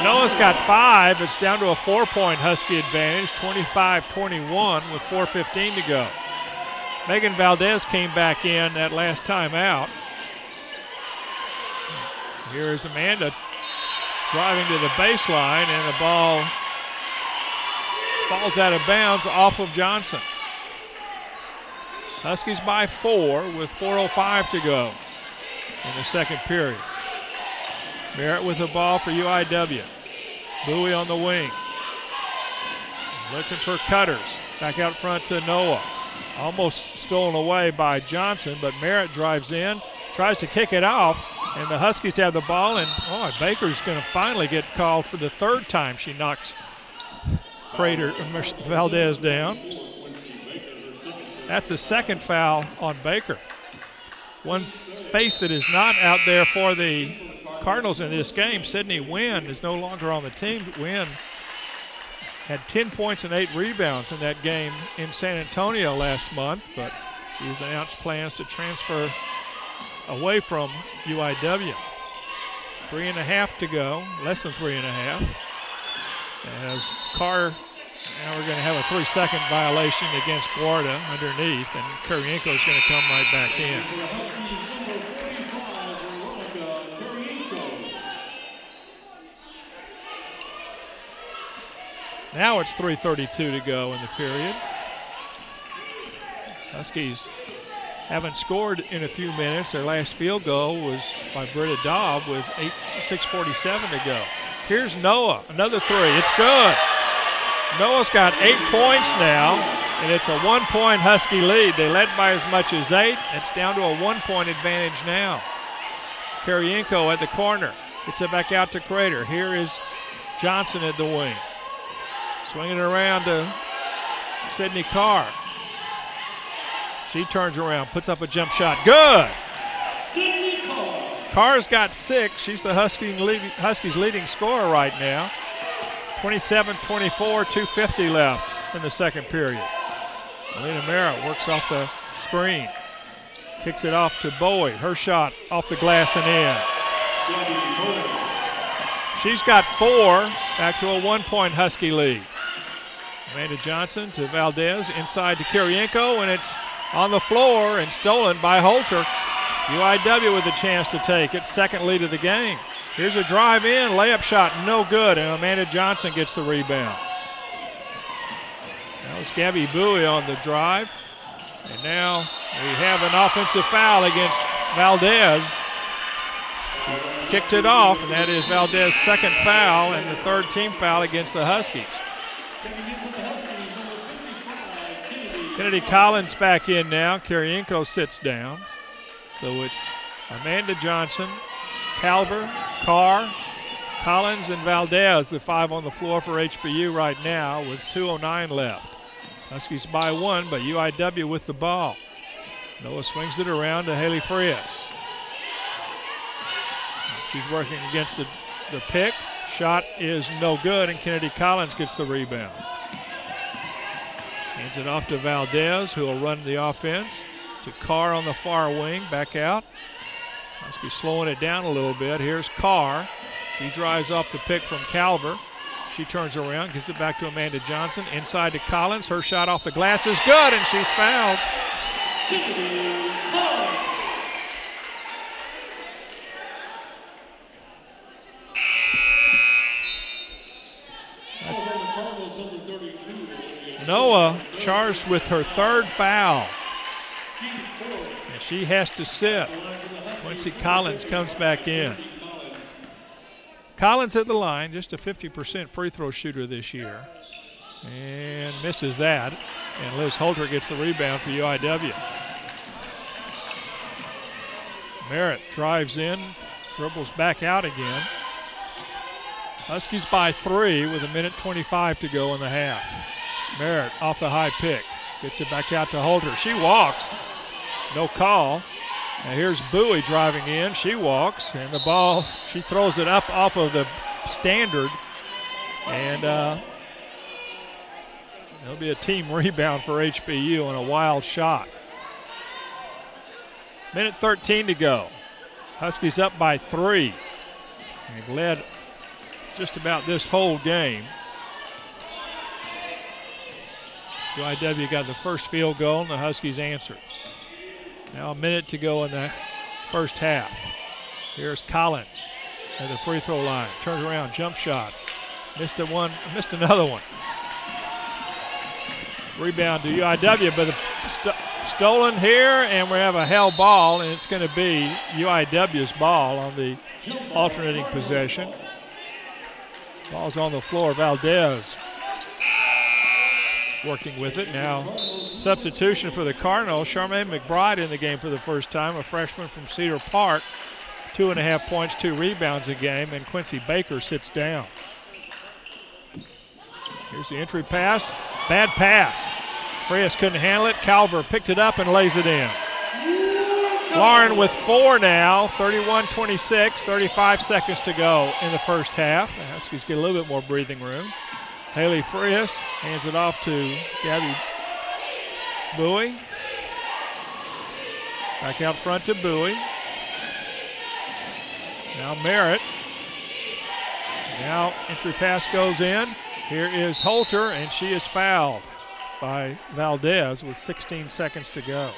Noah's got 5. It's down to a 4-point Husky advantage, 25-21 with 4:15 to go. Megan Valdez came back in that last time out. Here's Amanda driving to the baseline, and the ball falls out of bounds off of Johnson. Huskies by 4 with 4:05 to go in the second period. Merritt with the ball for UIW. Bowie on the wing. Looking for cutters. Back out front to Noah. Almost stolen away by Johnson, but Merritt drives in, tries to kick it off, And the Huskies have the ball, and Baker's going to finally get called for the third time. She knocks Valdez down. That's the second foul on Baker. One face that is not out there for the Cardinals in this game, Sydney Wynn, is no longer on the team. Wynn had 10 points and 8 rebounds in that game in San Antonio last month, but she's announced plans to transfer away from UIW. 3.5 to go, less than 3.5. As Carr, now we're going to have a 3-second violation against Florida underneath, and Kurienko is going to come right back in. Now it's 3:32 to go in the period. Huskies haven't scored in a few minutes. Their last field goal was by Britta Daub with 6:47 to go. Here's Noah, another three. It's good. Noah's got 8 points now, and it's a 1-point Husky lead. They led by as much as 8. It's down to a 1-point advantage now. Kurienko at the corner. Gets it back out to Crater. Here is Johnson at the wing. Swinging it around to Sydney Carr. She turns around, puts up a jump shot. Good! Carr's got 6. She's the Huskies' leading scorer right now. 27-24, 2:50 left in the second period. Alina Merritt works off the screen. Kicks it off to Bowie. Her shot off the glass and in. She's got 4, back to a 1-point Husky lead. Amanda Johnson to Valdez, inside to Kurienko, and it's on the floor and stolen by Holter. UIW with a chance to take its second lead of the game. Here's a drive in, layup shot, no good, and Amanda Johnson gets the rebound. That was Gabby Bowie on the drive. And now we have an offensive foul against Valdez. She kicked it off, and that is Valdez's second foul and the third team foul against the Huskies. Kennedy Collins back in now. Kurienko sits down. So it's Amanda Johnson, Calver, Carr, Collins, and Valdez, the 5 on the floor for HBU right now with 2:09 left. Huskies by 1, but UIW with the ball. Noah swings it around to Haley Frias. She's working against the pick. Shot is no good, and Kennedy Collins gets the rebound. Hands it off to Valdez, who will run the offense. To Carr on the far wing, back out. Must be slowing it down a little bit. Here's Carr. She drives off the pick from Calver. She turns around, gives it back to Amanda Johnson. Inside to Collins. Her shot off the glass is good, and she's fouled. Noah charged with her third foul. And she has to sit. Quincy Collins comes back in. Collins at the line, just a 50% free throw shooter this year. And misses that. And Liz Holter gets the rebound for UIW. Merritt drives in, dribbles back out again. Huskies by 3 with 1:25 to go in the half. Merritt off the high pick. Gets it back out to Holter. She walks. No call. And here's Bowie driving in. She walks. And the ball, she throws it up off of the standard. And it'll be a team rebound for HBU on a wild shot. 1:13 to go. Huskies up by 3. They've led just about this whole game. UIW got the first field goal, and the Huskies answered. Now a minute to go in the first half. Here's Collins at the free throw line. Turns around, jump shot. Missed another one. Rebound to UIW, but stolen here, and we have a held ball, and it's going to be UIW's ball on the alternating possession. Ball's on the floor. Valdez working with it now. Substitution for the Cardinals. Charmaine McBride in the game for the first time, a freshman from Cedar Park. 2.5 points, 2 rebounds a game, and Quincy Baker sits down. Here's the entry pass. Bad pass. Frias couldn't handle it. Calver picked it up and lays it in. Lauren with 4 now, 31-26, 35 seconds to go in the first half. The Huskies get a little bit more breathing room. Haley Frias hands it off to Gabby Bowie. Back out front to Bowie. Now Merritt. Now entry pass goes in. Here is Holter, and she is fouled by Valdez with 16 seconds to go.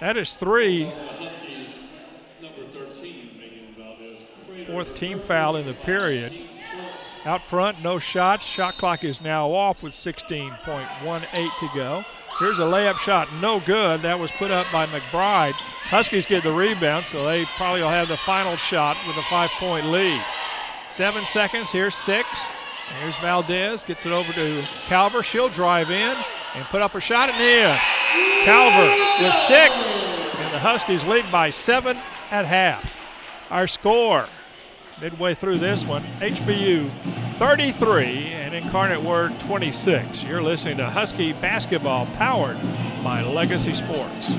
That is 3. Fourth team foul in the period. Out front, no shots. Shot clock is now off with 16.18 to go. Here's a layup shot, no good. That was put up by McBride. Huskies get the rebound, so they probably will have the final shot with a 5-point lead. 7 seconds, here's 6. Here's Valdez, gets it over to Calver. She'll drive in and put up a shot and in. Calver with 6, and the Huskies lead by 7 at half. Our score midway through this one, HBU 33 and Incarnate Word 26. You're listening to Husky Basketball, powered by Legacy Sports.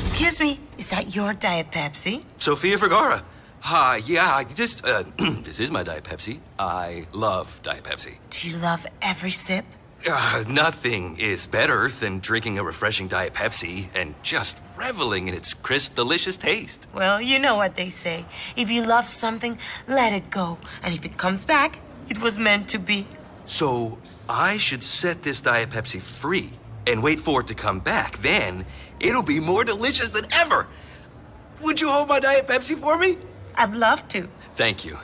Excuse me, is that your Diet Pepsi? Sophia Vergara. Hi, yeah, this is my Diet Pepsi. I love Diet Pepsi. Do you love every sip? Nothing is better than drinking a refreshing Diet Pepsi and just reveling in its crisp, delicious taste. Well, you know what they say. If you love something, let it go. And if it comes back, it was meant to be. So I should set this Diet Pepsi free and wait for it to come back. Then it'll be more delicious than ever. Would you hold my Diet Pepsi for me? I'd love to. Thank you.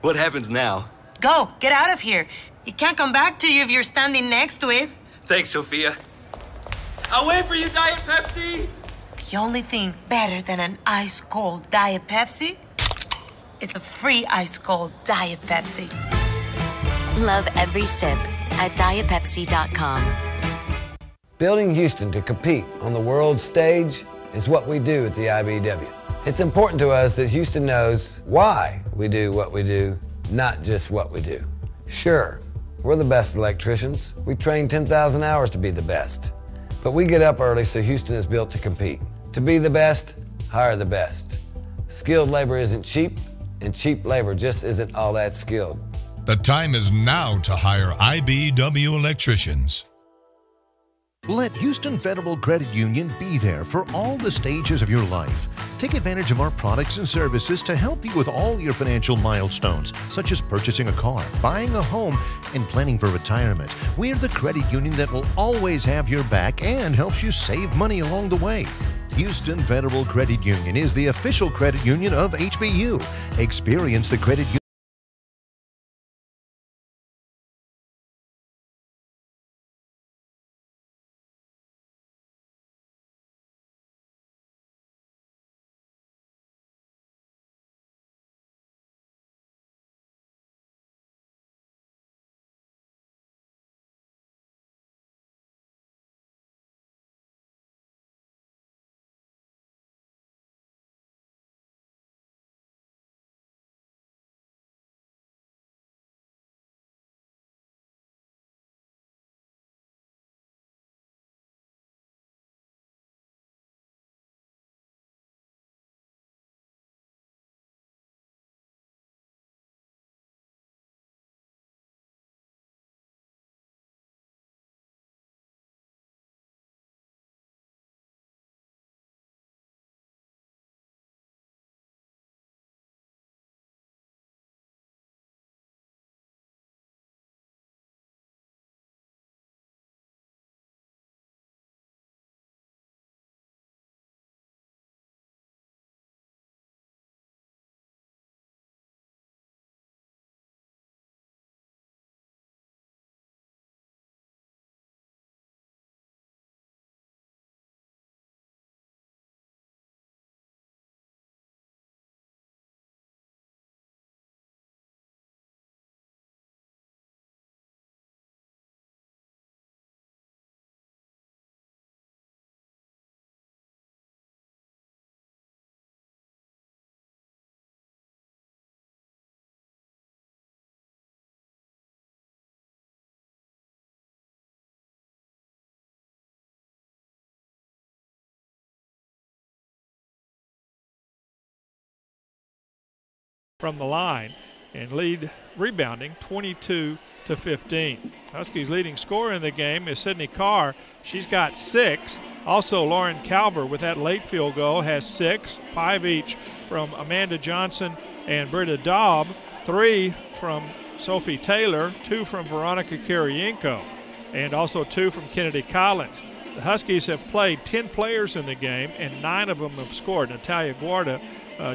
What happens now? Go, get out of here. It can't come back to you if you're standing next to it. Thanks, Sophia. I'll wait for you, Diet Pepsi. The only thing better than an ice-cold Diet Pepsi is a free ice-cold Diet Pepsi. Love every sip at DietPepsi.com. Building Houston to compete on the world stage is what we do at the IBEW. It's important to us that Houston knows why we do what we do, not just what we do. Sure, we're the best electricians. We train 10,000 hours to be the best. But we get up early so Houston is built to compete. To be the best, hire the best. Skilled labor isn't cheap, and cheap labor just isn't all that skilled. The time is now to hire IBEW electricians. Let Houston Federal Credit Union be there for all the stages of your life. Take advantage of our products and services to help you with all your financial milestones, such as purchasing a car, buying a home, and planning for retirement. We're the credit union that will always have your back and helps you save money along the way. Houston Federal Credit Union is the official credit union of HBU. Experience the credit union. from the line and lead rebounding 22-15. Huskies' leading scorer in the game is Sydney Carr. She's got 6. Also, Lauren Calver with that late field goal has 6, 5 each from Amanda Johnson and Britta Daub, 3 from Sophie Taylor, 2 from Veronica Kirienko, and also 2 from Kennedy Collins. The Huskies have played 10 players in the game, and 9 of them have scored. Natalia Guarda,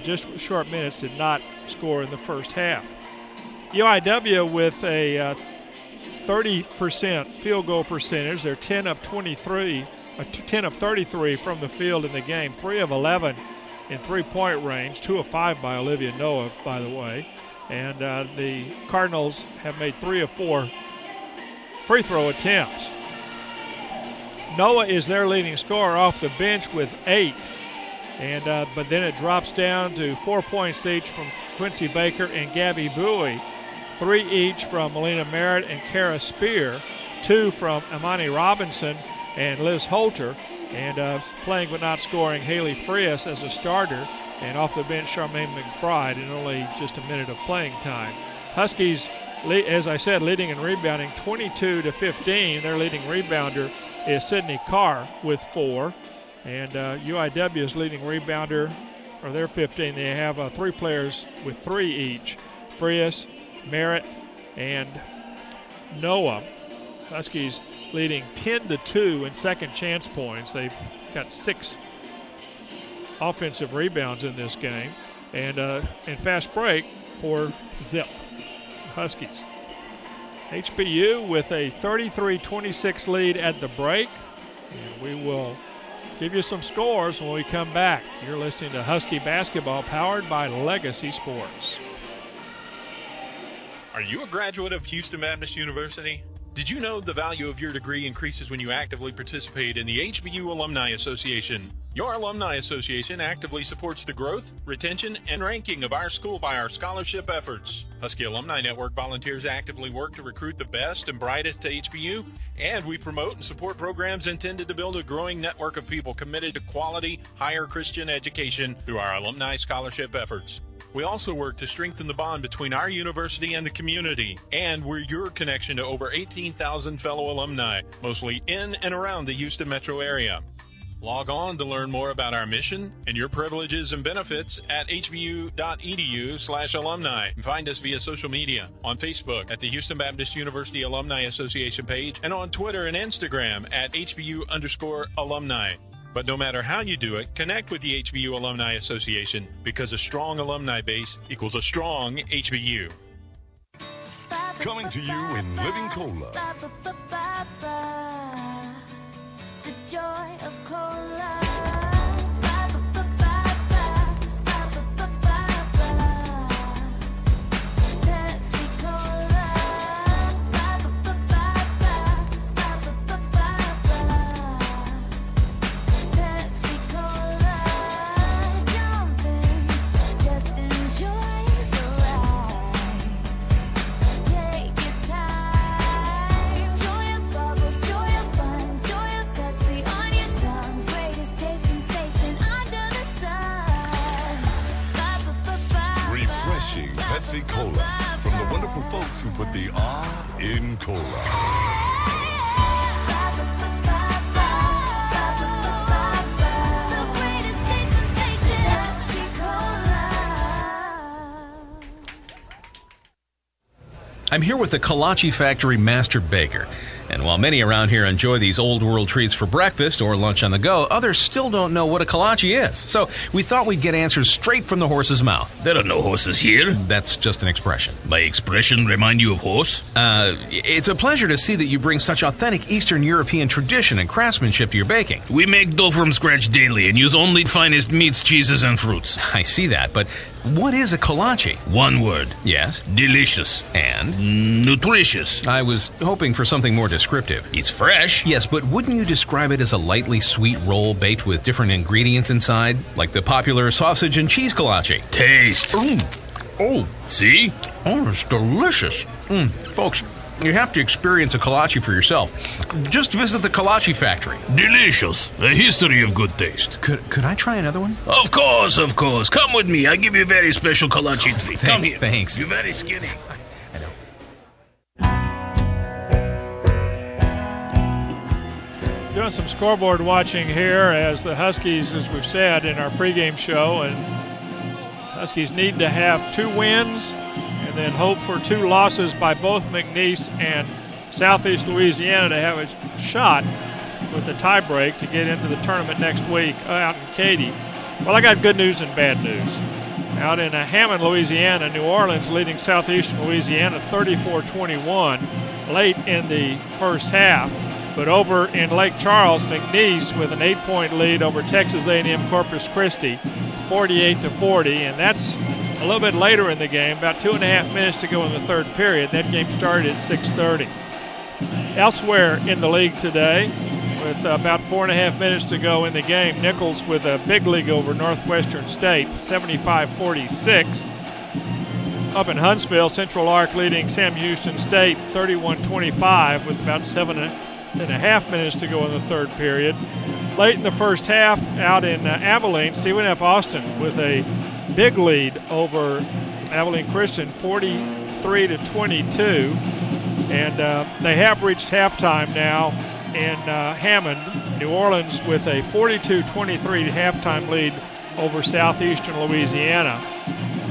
just short minutes, did not score in the first half. UIW with a 30% field goal percentage. They're 10 of 33 from the field in the game, 3 of 11 in three-point range, 2 of 5 by Olivia Noah, by the way. And the Cardinals have made 3 of 4 free throw attempts. Noah is their leading scorer off the bench with 8. But then it drops down to 4 points each from Quincy Baker and Gabby Bowie, 3 each from Melina Merritt and Kara Spear, 2 from Imani Robinson and Liz Holter, and playing but not scoring Haley Frias as a starter, and off the bench Charmaine McBride in only just a minute of playing time. Huskies, as I said, leading in rebounding 22-15. Their leading rebounder is Sydney Carr with 4. And UIW's leading rebounder, or they're 15. They have 3 players with 3 each, Frias, Merritt, and Noah. Huskies leading 10-2 in second chance points. They've got 6 offensive rebounds in this game. And fast break for Zip Huskies. HBU with a 33-26 lead at the break. And we will give you some scores when we come back. You're listening to Husky Basketball, powered by Legacy Sports. Are you a graduate of Houston Baptist University? Did you know the value of your degree increases when you actively participate in the HBU Alumni Association? Your Alumni Association actively supports the growth, retention, and ranking of our school by our scholarship efforts. Husky Alumni Network volunteers actively work to recruit the best and brightest to HBU, and we promote and support programs intended to build a growing network of people committed to quality, higher Christian education through our alumni scholarship efforts. We also work to strengthen the bond between our university and the community, and we're your connection to over 18,000 fellow alumni, mostly in and around the Houston metro area. Log on to learn more about our mission and your privileges and benefits at hbu.edu/alumni. And find us via social media on Facebook at the Houston Baptist University Alumni Association page and on Twitter and Instagram at HBU_alumni. But no matter how you do it, connect with the HBU Alumni Association, because a strong alumni base equals a strong HBU. Coming to you in Living Cola. The joy of cola. Pepsi Cola. Pepsi Cola. Jump in, just enjoy the ride. Take your time. Joy of bubbles, joy of fun, joy of Pepsi on your tongue. Greatest taste sensation under the sun. Refreshing Pepsi Cola from the wonderful folks who put the R in cola. I'm here with the Kolache Factory Master Baker. And while many around here enjoy these old world treats for breakfast or lunch on the go, others still don't know what a kolache is. So we thought we'd get answers straight from the horse's mouth. There are no horses here. That's just an expression. My expression remind you of horse? It's a pleasure to see that you bring such authentic Eastern European tradition and craftsmanship to your baking. We make dough from scratch daily and use only finest meats, cheeses, and fruits. I see that, but what is a kolache? One word. Yes? Delicious. And? Nutritious. I was hoping for something more descriptive. It's fresh. Yes, but wouldn't you describe it as a lightly sweet roll baked with different ingredients inside? Like the popular sausage and cheese kolache. Taste. Oh, see? Oh, it's delicious. Folks, You have to experience a kolache for yourself. Just visit the Kolache Factory. Delicious. A history of good taste. Could I try another one? Of course, of course. Come with me. I give you a very special kolache treat. Come here. Thanks. You're very skinny. Doing some scoreboard watching here as the Huskies, as we've said in our pregame show, and Huskies need to have 2 wins and then hope for 2 losses by both McNeese and Southeast Louisiana to have a shot with the tiebreak to get into the tournament next week out in Katy. Well, I got good news and bad news. Out in Hammond, Louisiana, New Orleans leading Southeastern Louisiana 34-21 late in the first half. But over in Lake Charles, McNeese with an 8-point lead over Texas A&M Corpus Christi, 48-40, and that's a little bit later in the game, about 2.5 minutes to go in the third period. That game started at 6:30. Elsewhere in the league today, with about 4.5 minutes to go in the game, Nichols with a big league over Northwestern State, 75-46. Up in Huntsville, Central Arc leading Sam Houston State, 31-25 with about 7.5 minutes to go in the third period. Late in the first half, out in Abilene, Stephen F. Austin with a big lead over Abilene Christian, 43-22. And they have reached halftime now in Hammond. New Orleans with a 42-23 halftime lead over Southeastern Louisiana.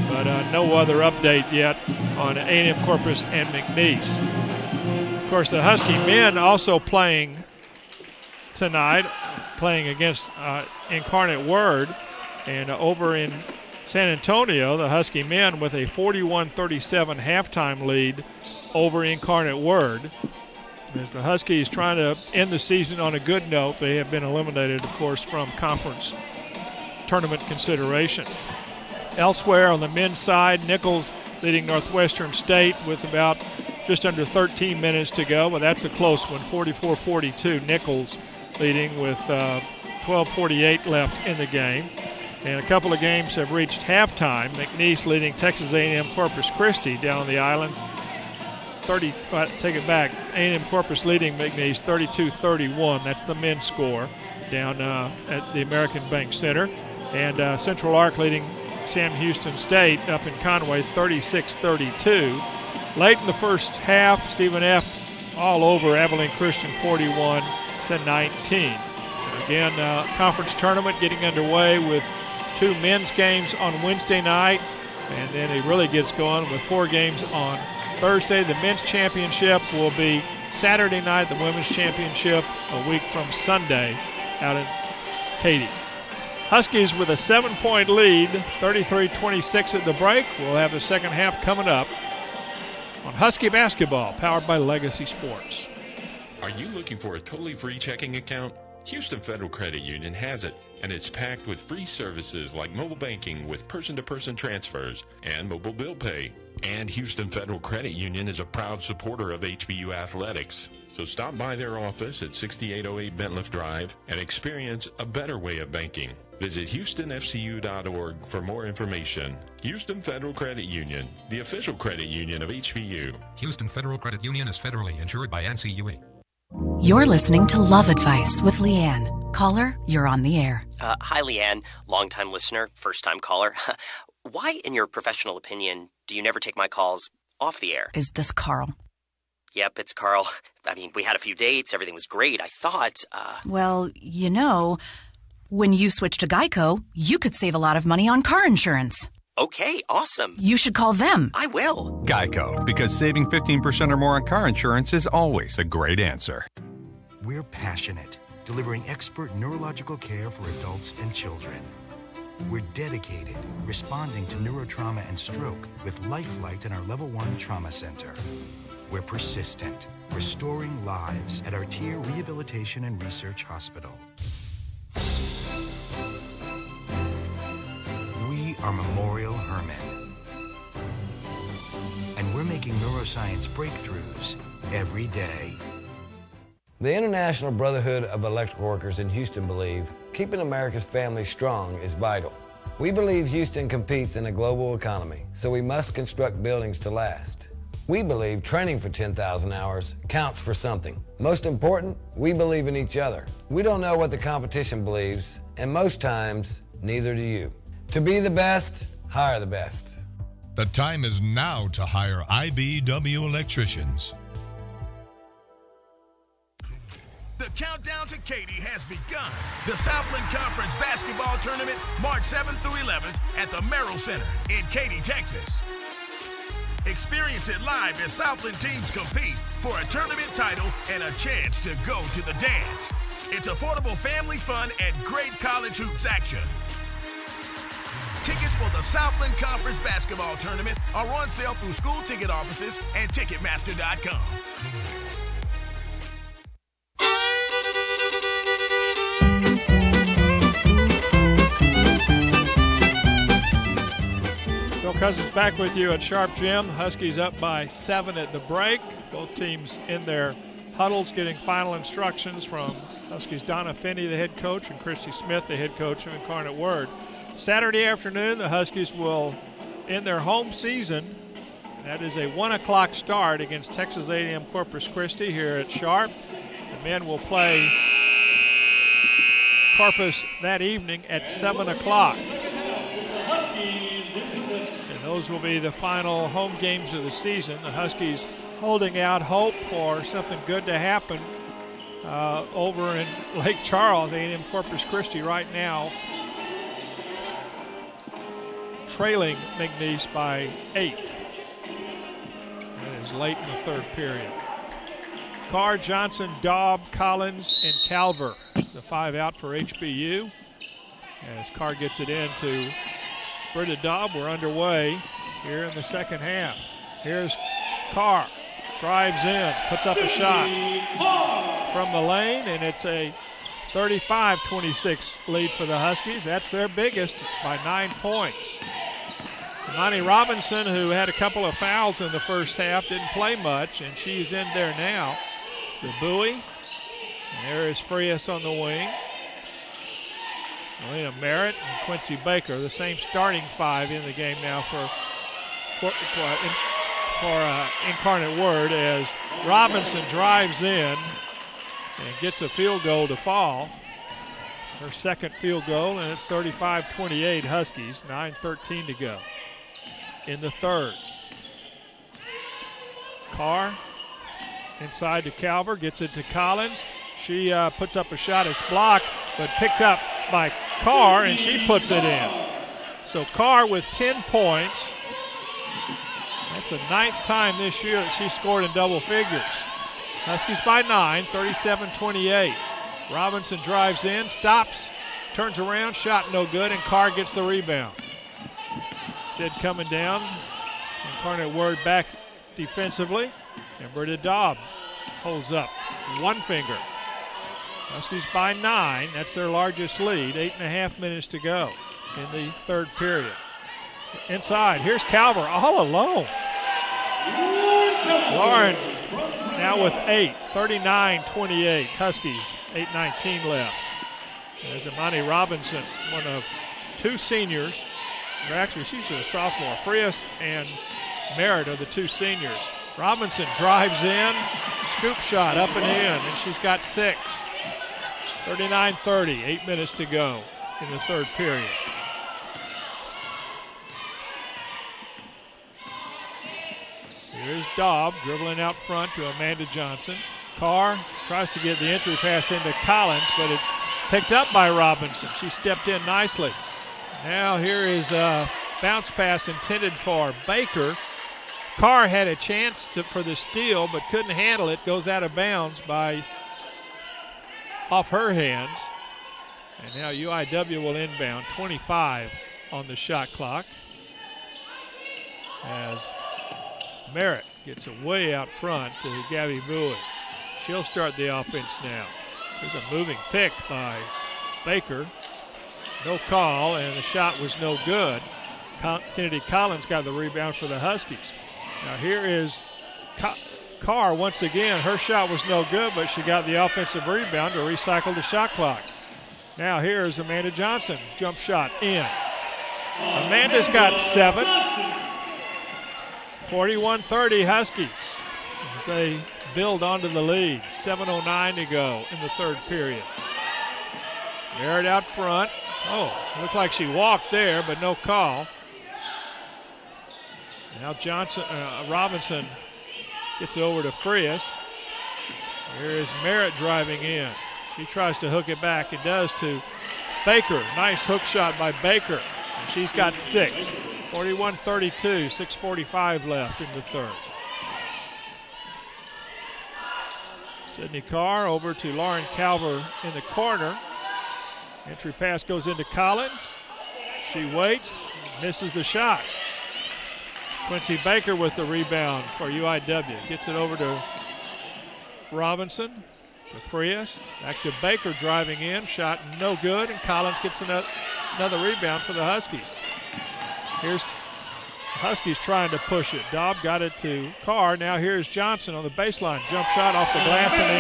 But no other update yet on A&M Corpus and McNeese. Of course, the Husky men also playing tonight, playing against Incarnate Word. And over in San Antonio, the Husky men with a 41-37 halftime lead over Incarnate Word. As the Huskies trying to end the season on a good note, they have been eliminated, of course, from conference tournament consideration. Elsewhere on the men's side, Nichols leading Northwestern State with about just under 13 minutes to go, but that's a close one, 44-42. Nichols leading with 12:48 left in the game. And a couple of games have reached halftime. McNeese leading Texas A&M Corpus Christi down on the island. Take it back. A&M Corpus leading McNeese 32-31. That's the men's score down at the American Bank Center. And Central Arc leading Sam Houston State up in Conway 36-32. Late in the first half, Stephen F. all over Abilene Christian 41-19. Again, conference tournament getting underway with 2 men's games on Wednesday night, and then it really gets going with 4 games on Thursday. The men's championship will be Saturday night, the women's championship a week from Sunday out in Katy. Huskies with a 7-point lead, 33-26 at the break. We'll have the second half coming up on Husky Basketball, powered by Legacy Sports. Are you looking for a totally free checking account? Houston Federal Credit Union has it, and it's packed with free services like mobile banking with person-to-person transfers and mobile bill pay. And Houston Federal Credit Union is a proud supporter of HBU athletics. So stop by their office at 6808 Bentliff Drive and experience a better way of banking. Visit HoustonFCU.org for more information. Houston Federal Credit Union, the official credit union of HBU. Houston Federal Credit Union is federally insured by NCUA. You're listening to Love Advice with Leanne. Caller, you're on the air. Hi, Leanne. Longtime listener, first-time caller. Why, in your professional opinion, do you never take my calls off the air? Is this Carl? Yep, it's Carl. I mean, we had a few dates. Everything was great. I thought, Well, you know, when you switch to Geico, you could save a lot of money on car insurance. Okay, awesome. You should call them. I will. Geico, because saving 15% or more on car insurance is always a great answer. We're passionate, delivering expert neurological care for adults and children. We're dedicated, responding to neurotrauma and stroke with Lifeline in our Level 1 Trauma Center. We're persistent, restoring lives at our Tier Rehabilitation and Research Hospital. We are Memorial Hermann. And we're making neuroscience breakthroughs every day. The International Brotherhood of Electrical Workers in Houston believe keeping America's families strong is vital. We believe Houston competes in a global economy, so we must construct buildings to last. We believe training for 10,000 hours counts for something. Most important, we believe in each other. We don't know what the competition believes, and most times, neither do you. To be the best, hire the best. The time is now to hire IBEW electricians. The countdown to Katy has begun. The Southland Conference Basketball Tournament, March 7th through 11th at the Merrill Center in Katy, Texas. Experience it live as Southland teams compete for a tournament title and a chance to go to the dance. It's affordable family fun and great college hoops action. Tickets for the Southland Conference Basketball Tournament are on sale through school ticket offices and Ticketmaster.com. Bill Cousins back with you at Sharp Gym. Huskies up by 7 at the break. Both teams in their huddles getting final instructions from Huskies Donna Finney, the head coach, and Christy Smith, the head coach of Incarnate Word. Saturday afternoon, the Huskies will end their home season. That is a 1 o'clock start against Texas A&M Corpus Christi here at Sharp. The men will play Corpus that evening at 7 o'clock. And those will be the final home games of the season. The Huskies holding out hope for something good to happen over in Lake Charles. A&M Corpus Christi right now trailing McNeese by 8. That is late in the third period. Carr, Johnson, Daub, Collins, and Calver, the 5 out for HBU. As Carr gets it in to Britta Daub, we're underway here in the second half. Here's Carr, drives in, puts up a shot from the lane, and it's a 35-26 lead for the Huskies. That's their biggest by 9 points. Imani Robinson, who had a couple of fouls in the first half, didn't play much, and she's in there now. The Bowie, and there is Frias on the wing. Elena Merritt and Quincy Baker, the same starting 5 in the game now for Incarnate Word, as Robinson drives in and gets a field goal to fall. Her second field goal, and it's 35-28 Huskies, 9:13 to go in the third. Carr inside to Calver, gets it to Collins. She puts up a shot, it's blocked, but picked up by Carr, and she puts it in. So Carr with 10 points. That's the 9th time this year that she scored in double figures. Huskies by 9, 37-28. Robinson drives in, stops, turns around, shot no good, and Carr gets the rebound. Sid coming down. Incarnate Word back defensively. And Britta Daub holds up one finger. Huskies by 9. That's their largest lead. 8.5 minutes to go in the third period. Inside, here's Calver all alone. Lauren now with 8, 39-28. Huskies, 8:19 left. There's Imani Robinson, one of 2 seniors. Or actually, she's a sophomore. Frias and Merritt are the 2 seniors. Robinson drives in, scoop shot up and in, and she's got 6. 39-30, 8 minutes to go in the third period. Here's Daub dribbling out front to Amanda Johnson. Carr tries to get the entry pass into Collins, but it's picked up by Robinson. She stepped in nicely. Now here is a bounce pass intended for Baker. Carr had a chance for the steal, but couldn't handle it. Goes out of bounds off her hands. And now UIW will inbound. 25 on the shot clock. As Merritt gets away out front to Gabby Bowie. She'll start the offense now. There's a moving pick by Baker. No call, and the shot was no good. Kennedy Collins got the rebound for the Huskies. Now here is Carr once again. Her shot was no good, but she got the offensive rebound to recycle the shot clock. Now here is Amanda Johnson. Jump shot in. Amanda's got 7. 41-30 Huskies as they build onto the lead. 7:09 to go in the third period. Merritt out front. Oh, looked like she walked there, but no call. Now Robinson gets it over to Frias. Here is Merritt driving in. She tries to hook it back. It does to Baker. Nice hook shot by Baker. And she's got 6. 41-32, 6:45 left in the third. Sydney Carr over to Lauren Calver in the corner. Entry pass goes into Collins. She waits, misses the shot. Quincy Baker with the rebound for UIW. Gets it over to Robinson, to Frias. Back to Baker driving in. Shot no good, and Collins gets another rebound for the Huskies. Here's Huskies trying to push it. Daub got it to Carr. Now here's Johnson on the baseline. Jump shot off the glass and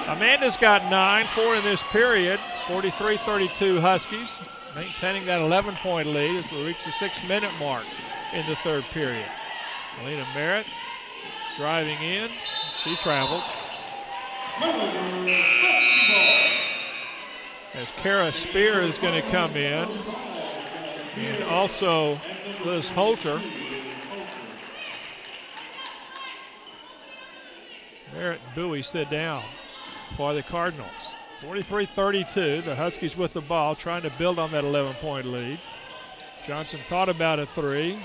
in. Amanda's got 9, 4 in this period. 43-32 Huskies, maintaining that 11-point lead as we reach the 6-minute mark in the third period. Alina Merritt driving in. She travels. As Kara Spear is going to come in. And also Liz Holter. Merritt and Bowie sit down for the Cardinals. 43-32, the Huskies with the ball, trying to build on that 11-point lead. Johnson thought about a 3.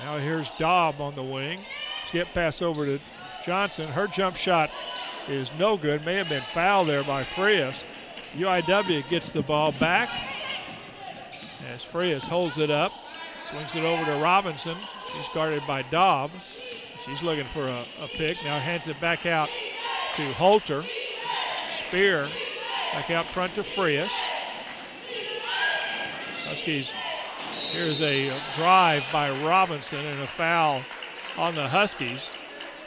Now here's Daub on the wing. Skip pass over to Johnson. Her jump shot is no good. May have been fouled there by Frias. UIW gets the ball back as Frias holds it up. Swings it over to Robinson. She's guarded by Daub. She's looking for a pick. Now hands it back out to Holter. Spear back out front to Frias. Huskies, here's a drive by Robinson and a foul on the Huskies.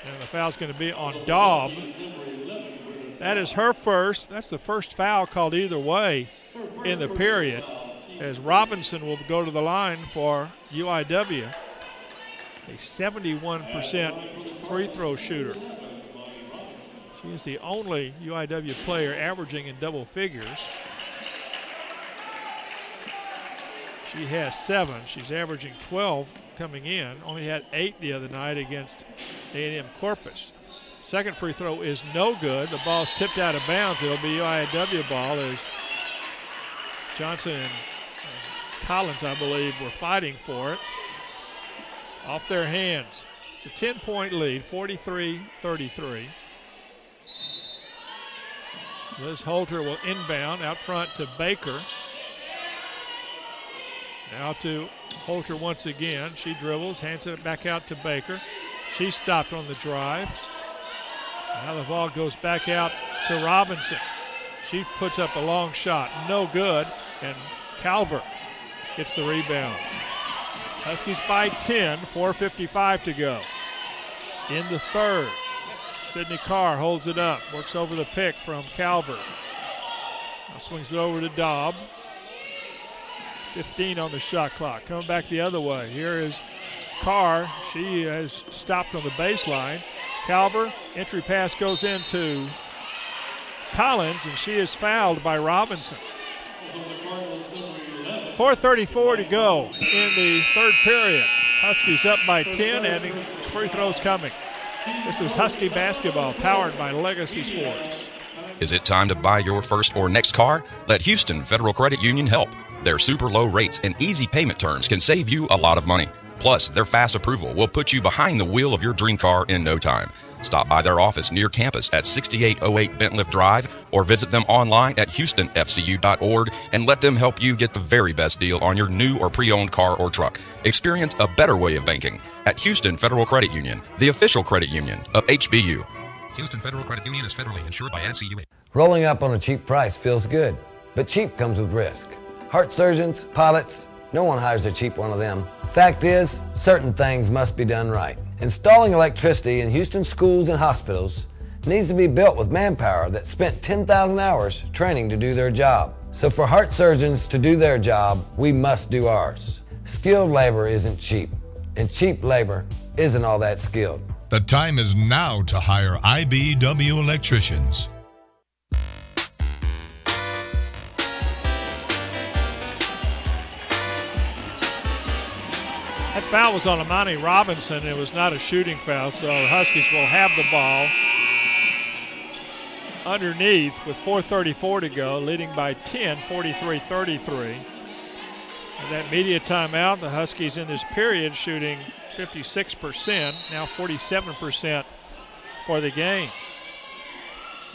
And the foul's going to be on Daub. That is her first. That's the first foul called either way in the period, as Robinson will go to the line for UIW. A 71% free throw shooter. She is the only UIW player averaging in double figures. She has 7. She's averaging 12 coming in. Only had 8 the other night against A&M Corpus. Second free throw is no good. The ball's tipped out of bounds. It'll be UIW ball as Johnson and Collins, I believe, were fighting for it. Off their hands. It's a 10-point lead, 43-33. Liz Holter will inbound out front to Baker. Now to Holter once again. She dribbles, hands it back out to Baker. She stopped on the drive. Now the ball goes back out to Robinson. She puts up a long shot, no good, and Calvert gets the rebound. Huskies by 10, 4:55 to go. In the third, Sydney Carr holds it up, works over the pick from Calvert. Now swings it over to Daub. 15 on the shot clock. Coming back the other way. Here is Carr. She has stopped on the baseline. Calvert, entry pass goes into Collins, and she is fouled by Robinson. 4:34 to go in the third period. Huskies up by 10, and free throws coming. This is Husky basketball, powered by Legacy Sports. Is it time to buy your first or next car? Let Houston Federal Credit Union help. Their super low rates and easy payment terms can save you a lot of money. Plus, their fast approval will put you behind the wheel of your dream car in no time. Stop by their office near campus at 6808 Bentliff Drive or visit them online at houstonfcu.org and let them help you get the very best deal on your new or pre-owned car or truck. Experience a better way of banking at Houston Federal Credit Union, the official credit union of HBU. Houston Federal Credit Union is federally insured by NCUA. Rolling up on a cheap price feels good, but cheap comes with risk. Heart surgeons, pilots, no one hires a cheap one of them. Fact is, certain things must be done right. Installing electricity in Houston schools and hospitals needs to be built with manpower that spent 10,000 hours training to do their job. So for heart surgeons to do their job, we must do ours. Skilled labor isn't cheap. and cheap labor isn't all that skilled. The time is now to hire IBW electricians. That foul was on Amani Robinson. It was not a shooting foul, so the Huskies will have the ball underneath with 4:34 to go, leading by 10, 43-33. And that media timeout, the Huskies in this period shooting 56%, now 47% for the game.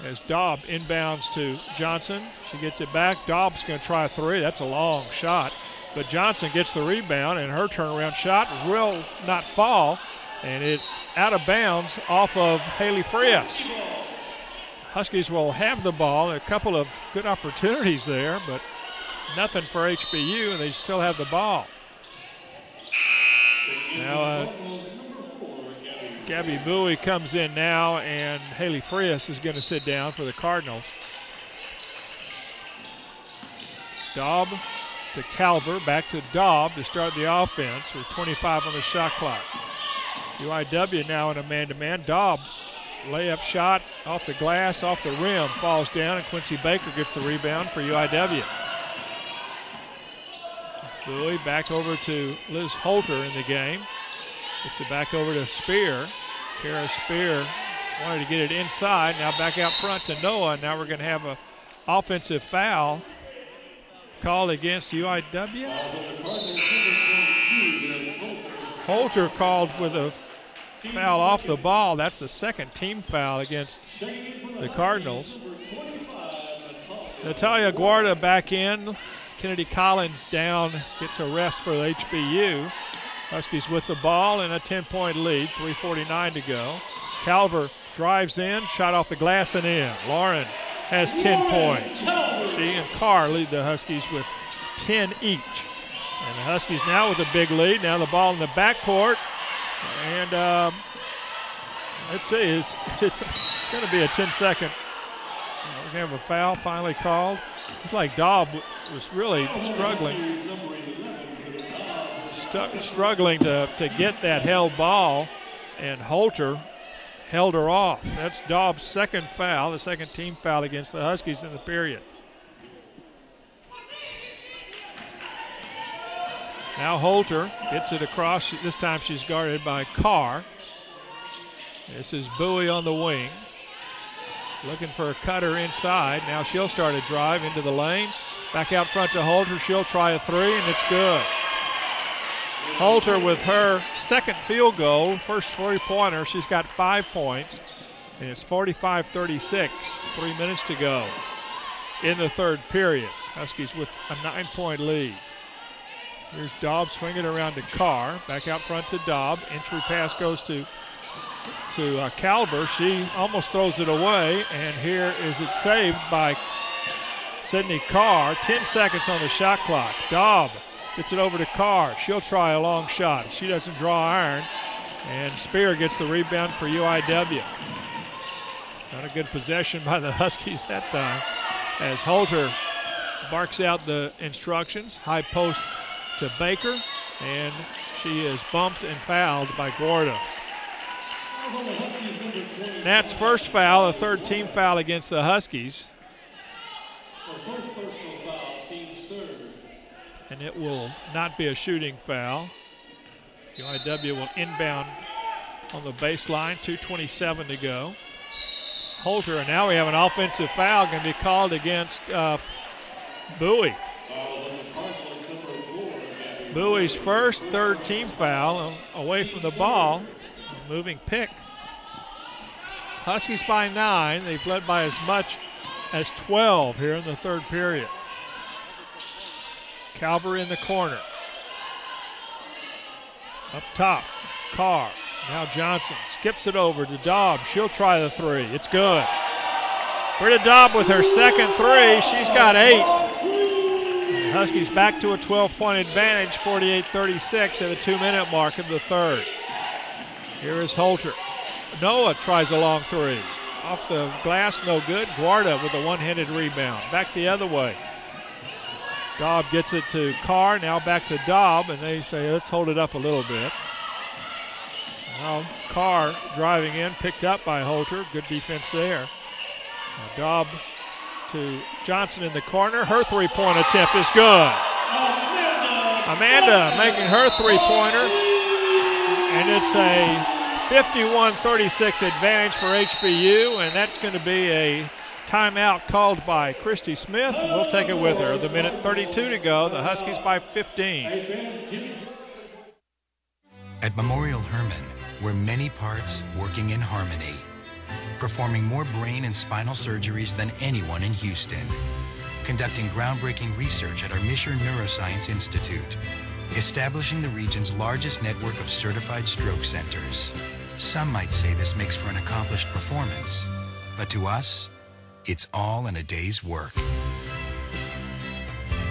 As Daub inbounds to Johnson, she gets it back. Daub's going to try a three. That's a long shot. But Johnson gets the rebound, and her turnaround shot will not fall, and it's out of bounds off of Haley Frias. Huskies will have the ball. A couple of good opportunities there, but nothing for HBU, and they still have the ball. Now, Gabby Bowie comes in now, and Haley Frias is going to sit down for the Cardinals. Daub to Calver, back to Daub to start the offense with 25 on the shot clock. UIW now in a man-to-man. Daub, layup shot off the glass, off the rim, falls down, and Quincy Baker gets the rebound for UIW. Bowie back over to Liz Holter in the game. Gets it back over to Spear. Kara Spear wanted to get it inside. Now back out front to Noah. Now we're going to have an offensive foul called against UIW. Holter called with a foul off the ball. That's the second team foul against the Cardinals. Natalia Guarda back in. Kennedy Collins down, gets a rest for the HBU. Huskies with the ball and a 10-point lead, 3:49 to go. Calver drives in, shot off the glass and in. Lauren has 10 points. She and Carr lead the Huskies with 10 each. And the Huskies now with a big lead. Now the ball in the backcourt. And let's see, it's going to be a 10-second. We're going to have a foul finally called. Looks like Daub was really struggling to get that held ball, and Holter held her off. That's Daub's second foul, the second team foul against the Huskies in the period. Now Holter gets it across. This time she's guarded by Carr. This is Bowie on the wing. Looking for a cutter inside. Now she'll start a drive into the lane. Back out front to Holter. She'll try a three, and it's good. Holter with her second field goal, first three-pointer. She's got 5 points, and it's 45-36, 3 minutes to go in the third period. Huskies with a 9-point lead. Here's Daub swinging around to Carr. Back out front to Daub. Entry pass goes to Calver. She almost throws it away, and here is it saved by Sydney Carr. 10 seconds on the shot clock. Daub gets it over to Carr. She'll try a long shot. She doesn't draw iron, and Spear gets the rebound for UIW. Not a good possession by the Huskies that time, as Holter barks out the instructions. High post to Baker, and she is bumped and fouled by Guarda. Nat's first foul, a third team foul against the Huskies. And it will not be a shooting foul. UIW will inbound on the baseline, 2:27 to go. Holter, and now we have an offensive foul going to be called against Bowie. Bowie's first third team foul away from the ball. Moving pick. Huskies by 9. They've led by as much as 12 here in the third period. Calver in the corner. Up top, Carr. Now Johnson skips it over to Daub. She'll try the three. It's good. Britta Daub with her second three. She's got 8. The Huskies back to a 12-point advantage, 48-36 at the 2-minute mark of the third. Here is Holter. Noah tries a long three. Off the glass, no good. Guarda with a one-handed rebound. Back the other way. Daub gets it to Carr. Now back to Daub, and they say, let's hold it up a little bit. Well, Carr driving in, picked up by Holter. Good defense there. Now Daub to Johnson in the corner. Her three-point attempt is good. Amanda making her three-pointer. And it's a 51-36 advantage for HBU, and that's going to be a timeout called by Christy Smith. We'll take it with her. The minute 32 to go. The Huskies by 15. At Memorial Hermann, we're many parts working in harmony, performing more brain and spinal surgeries than anyone in Houston, conducting groundbreaking research at our Misher Neuroscience Institute, establishing the region's largest network of certified stroke centers. Some might say this makes for an accomplished performance, but to us, it's all in a day's work.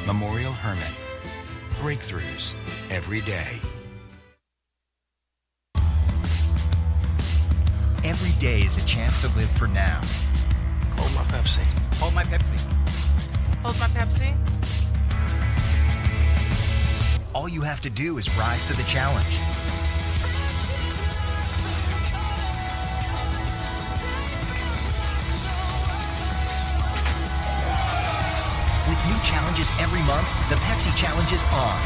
Memorial Hermann. Breakthroughs every day. Every day is a chance to live for now. Hold my Pepsi. Hold my Pepsi. Hold my Pepsi. All you have to do is rise to the challenge. With new challenges every month, the Pepsi Challenge is on.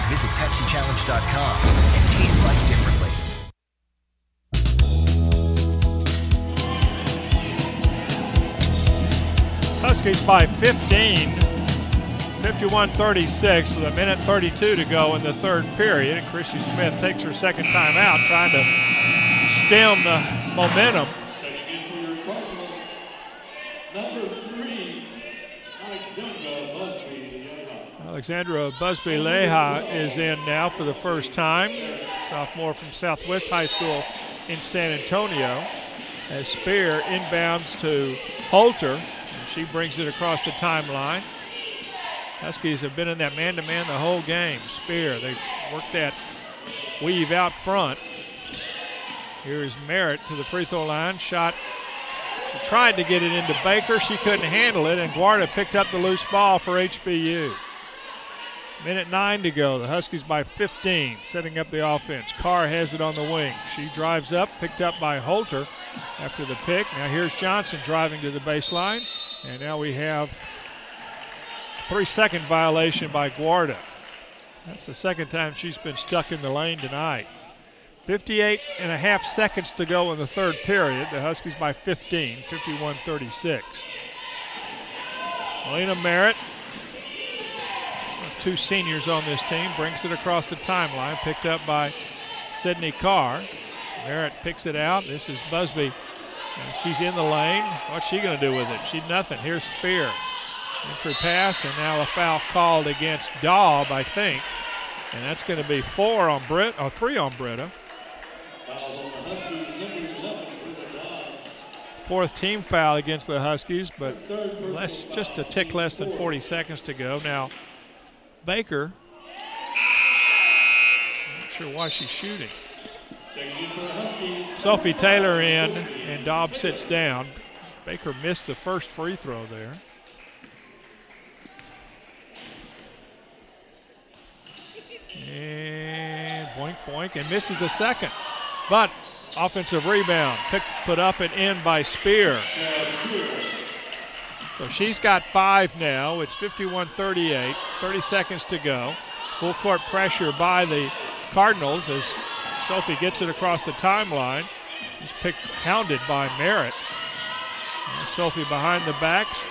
Visit PepsiChallenge.com and taste life differently. Huskies by 15, 51-36 with a minute 32 to go in the third period. And Christy Smith takes her second time out, trying to stem the momentum. Alexandra Busby-Leha is in now for the first time. Sophomore from Southwest High School in San Antonio. As Spear inbounds to Holter. She brings it across the timeline. Huskies have been in that man-to-man the whole game. Spear, they work that weave out front. Here is Merritt to the free throw line. Shot, she tried to get it into Baker. She couldn't handle it, and Guarda picked up the loose ball for HBU. Minute 9 to go. The Huskies by 15, setting up the offense. Carr has it on the wing. She drives up, picked up by Holter after the pick. Now here's Johnson driving to the baseline. And now we have a 3-second violation by Guarda. That's the second time she's been stuck in the lane tonight. 58.5 seconds to go in the third period. The Huskies by 15, 51-36. Melina Merritt, two seniors on this team, brings it across the timeline, picked up by Sydney Carr. Merritt picks it out. This is Busby. And she's in the lane. What's she going to do with it? Nothing. Here's Spear. Entry pass, and now a foul called against Daub, I think. And that's going to be 3 on Britta. Fourth team foul against the Huskies, but just a tick less than 40 seconds to go. Now, Baker, not sure why she's shooting. Sophie Taylor in, and Daub sits down. Baker missed the first free throw there. And boink, boink, and misses the second. But offensive rebound, put up and in by Spear. So she's got 5 now. It's 51-38, 30 seconds to go. Full court pressure by the Cardinals as Sophie gets it across the timeline. She's hounded by Merritt. And Sophie behind the backs.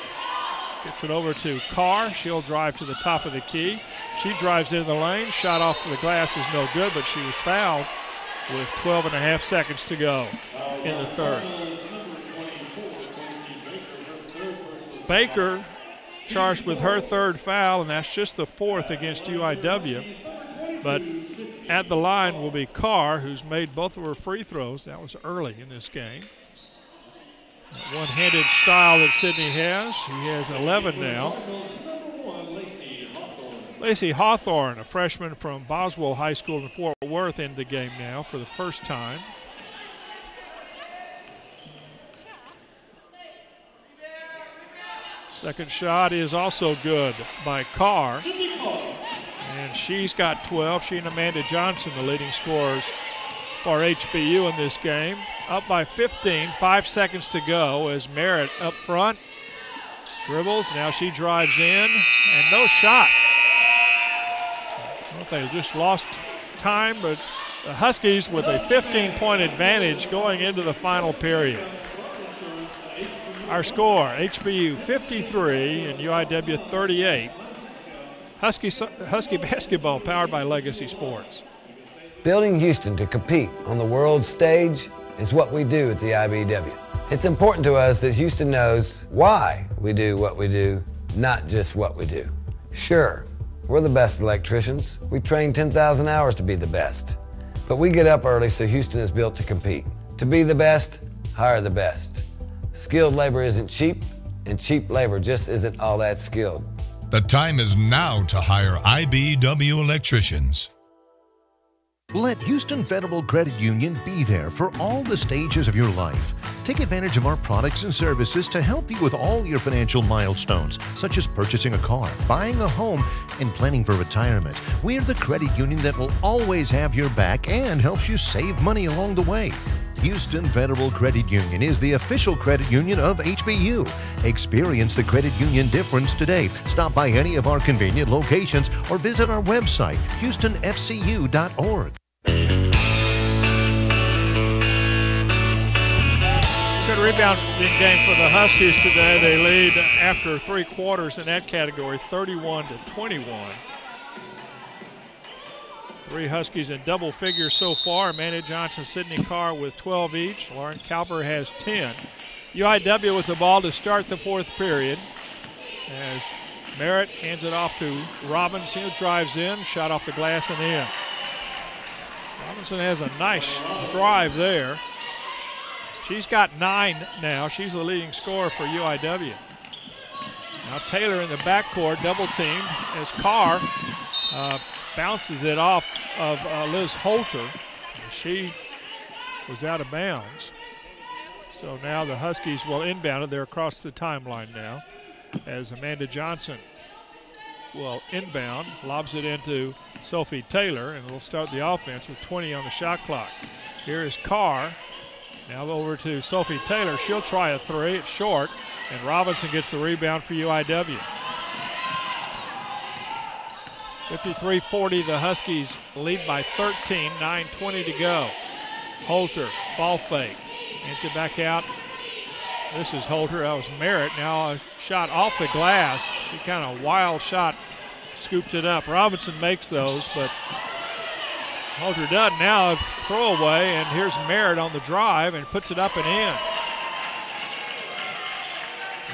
Gets it over to Carr. She'll drive to the top of the key. She drives into the lane. Shot off the glass is no good, but she was fouled with 12.5 seconds to go in the third. Baker charged with her third foul, and that's just the 4th against UIW. But at the line will be Carr, who's made both of her free throws. That was early in this game. That one-handed style that Sydney has. He has 11 now. Lacey Hawthorne, a freshman from Boswell High School in Fort Worth, in the game now for the first time. Second shot is also good by Carr. And she's got 12. She and Amanda Johnson, the leading scorers for HBU in this game. Up by 15, 5 seconds to go as Merritt up front. Dribbles, now she drives in, and no shot. Well, they just lost time, but the Huskies with a 15-point advantage going into the final period. Our score, HBU 53 and UIW 38. Husky basketball powered by Legacy Sports. Building Houston to compete on the world stage is what we do at the IBEW. It's important to us that Houston knows why we do what we do, not just what we do. Sure, we're the best electricians. We train 10,000 hours to be the best. But we get up early so Houston is built to compete. To be the best, hire the best. Skilled labor isn't cheap, and cheap labor just isn't all that skilled. The time is now to hire IBEW electricians. Let Houston Federal Credit Union be there for all the stages of your life. Take advantage of our products and services to help you with all your financial milestones, such as purchasing a car, buying a home, and planning for retirement. We're the credit union that will always have your back and helps you save money along the way. Houston Federal Credit Union is the official credit union of HBU. Experience the credit union difference today. Stop by any of our convenient locations or visit our website, houstonfcu.org. Good rebounding game for the Huskies today. They lead after 3 quarters in that category, 31-21. 3 Huskies in double figures so far. Amanda Johnson, Sydney Carr with 12 each. Lauren Calper has 10. UIW with the ball to start the 4th period as Merritt hands it off to Robinson, who drives in, shot off the glass and in. Robinson has a nice drive there. She's got 9 now. She's the leading scorer for UIW. Now Taylor in the backcourt, double teamed as Carr bounces it off of Liz Holter. She was out of bounds. So now the Huskies will inbound it. They're across the timeline now as Amanda Johnson will inbound, lobs it into Sophie Taylor, and we'll start the offense with 20 on the shot clock. Here is Carr. Now over to Sophie Taylor. She'll try a 3. It's short, and Robinson gets the rebound for UIW. 53-40, the Huskies lead by 13, 9:20 to go. Holter, ball fake, hands it back out. This is Holter, that was Merritt. Now a shot off the glass. She kind of wild shot, scoops it up. Robinson makes those, but Holter doesn't. Now a throwaway, and here's Merritt on the drive and puts it up and in.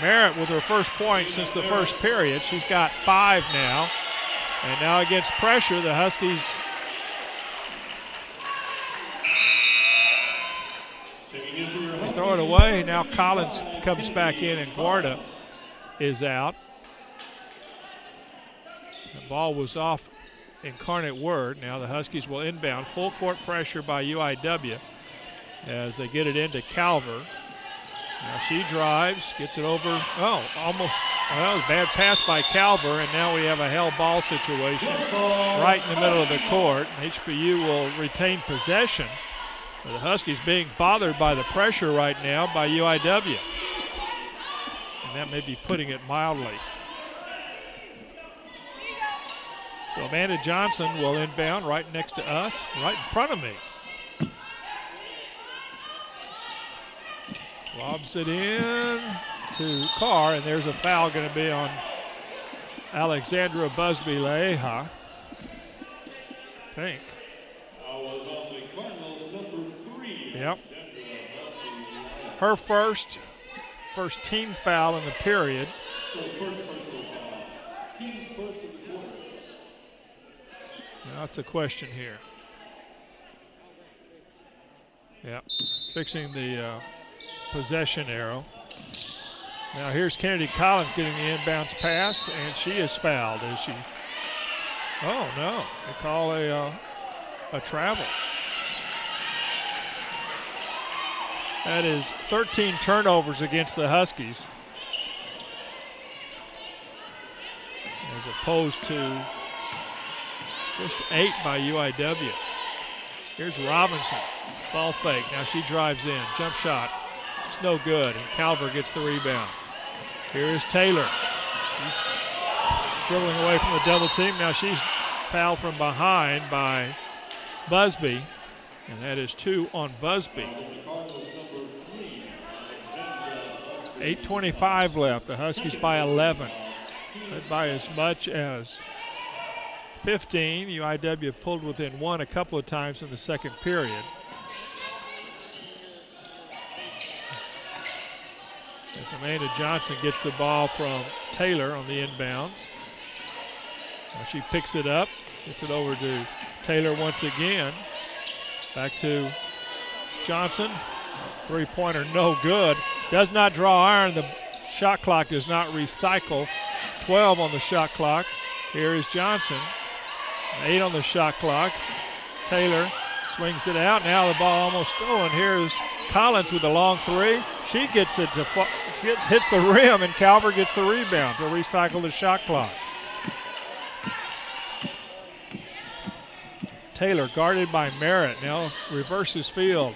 Merritt with her first point since the first period. She's got 5 now. And now against pressure, the Huskies throw it away. Now Collins comes back in and Guarda is out. The ball was off Incarnate Word. Now the Huskies will inbound. Full court pressure by UIW as they get it into Calver. Now she drives, gets it over. Oh, almost. Well, a bad pass by Calver, and now we have a held ball situation right in the middle of the court. HBU will retain possession. The Huskies being bothered by the pressure right now by UIW. And that may be putting it mildly. So Amanda Johnson will inbound right next to us, right in front of me. Lobs it in to Carr, and there's a foul going to be on Alexandra Busby-Leija, I think. Yep. Her first team foul in the period. Now that's the question here. Yep. Fixing the possession arrow. Now here's Kennedy Collins getting the inbounds pass, and she is fouled. Is she? Oh no! They call a travel. That is 13 turnovers against the Huskies, as opposed to just 8 by UIW. Here's Robinson. Ball fake. Now she drives in. Jump shot. It's no good. And Calver gets the rebound. Here is Taylor. She's dribbling away from the double team. Now she's fouled from behind by Busby. And that is 2 on Busby. 8:25 left. The Huskies by 11. Led by as much as 15. UIW pulled within 1 a couple of times in the second period. As Amanda Johnson gets the ball from Taylor on the inbounds. Now she picks it up, gets it over to Taylor once again. Back to Johnson. Three-pointer no good. Does not draw iron. The shot clock does not recycle. 12 on the shot clock. Here is Johnson. 8 on the shot clock. Taylor swings it out. Now the ball almost stolen. Here's Collins with a long three. She gets it to hits the rim, and Calver gets the rebound to recycle the shot clock. Taylor guarded by Merritt. Now reverses field.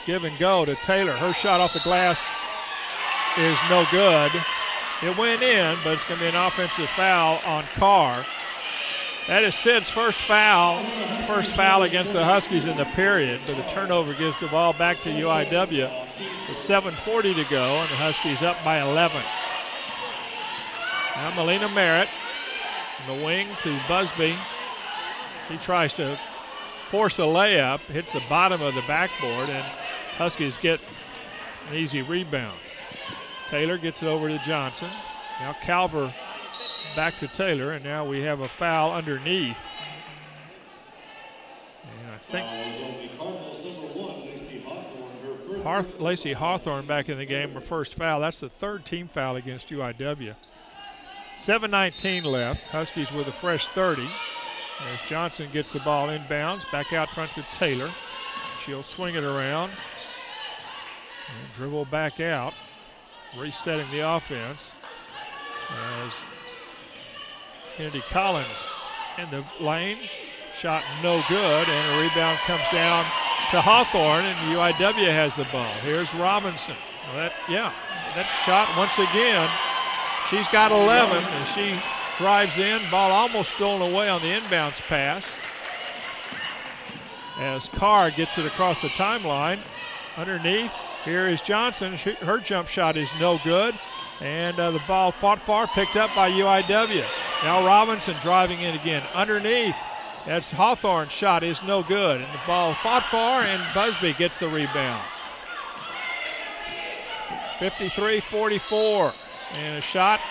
Give and go to Taylor. Her shot off the glass is no good. It went in, but it's going to be an offensive foul on Carr. That is Sid's first foul against the Huskies in the period, but the turnover gives the ball back to UIW with 7:40 to go, and the Huskies up by 11. Now Melina Merritt in the wing to Busby. She tries to force a layup, hits the bottom of the backboard, and Huskies get an easy rebound. Taylor gets it over to Johnson. Now Calver back to Taylor, and now we have a foul underneath. And I think Lacey Hawthorne back in the game, her first foul. That's the third team foul against UIW. 7:19 left. Huskies with a fresh 30. As Johnson gets the ball inbounds, back out front to Taylor. She'll swing it around and dribble back out, resetting the offense as Kennedy Collins in the lane. Shot no good, and a rebound comes down to Hawthorne, and UIW has the ball. Here's Robinson. Well, that shot once again. She's got 11, and she drives in. Ball almost stolen away on the inbounds pass as Carr gets it across the timeline. Underneath, here is Johnson. Her jump shot is no good, and the ball fought far, picked up by UIW. Now Robinson driving in again. Underneath, that's Hawthorne's shot is no good, and the ball fought far, and Busby gets the rebound. 53-44, and a shot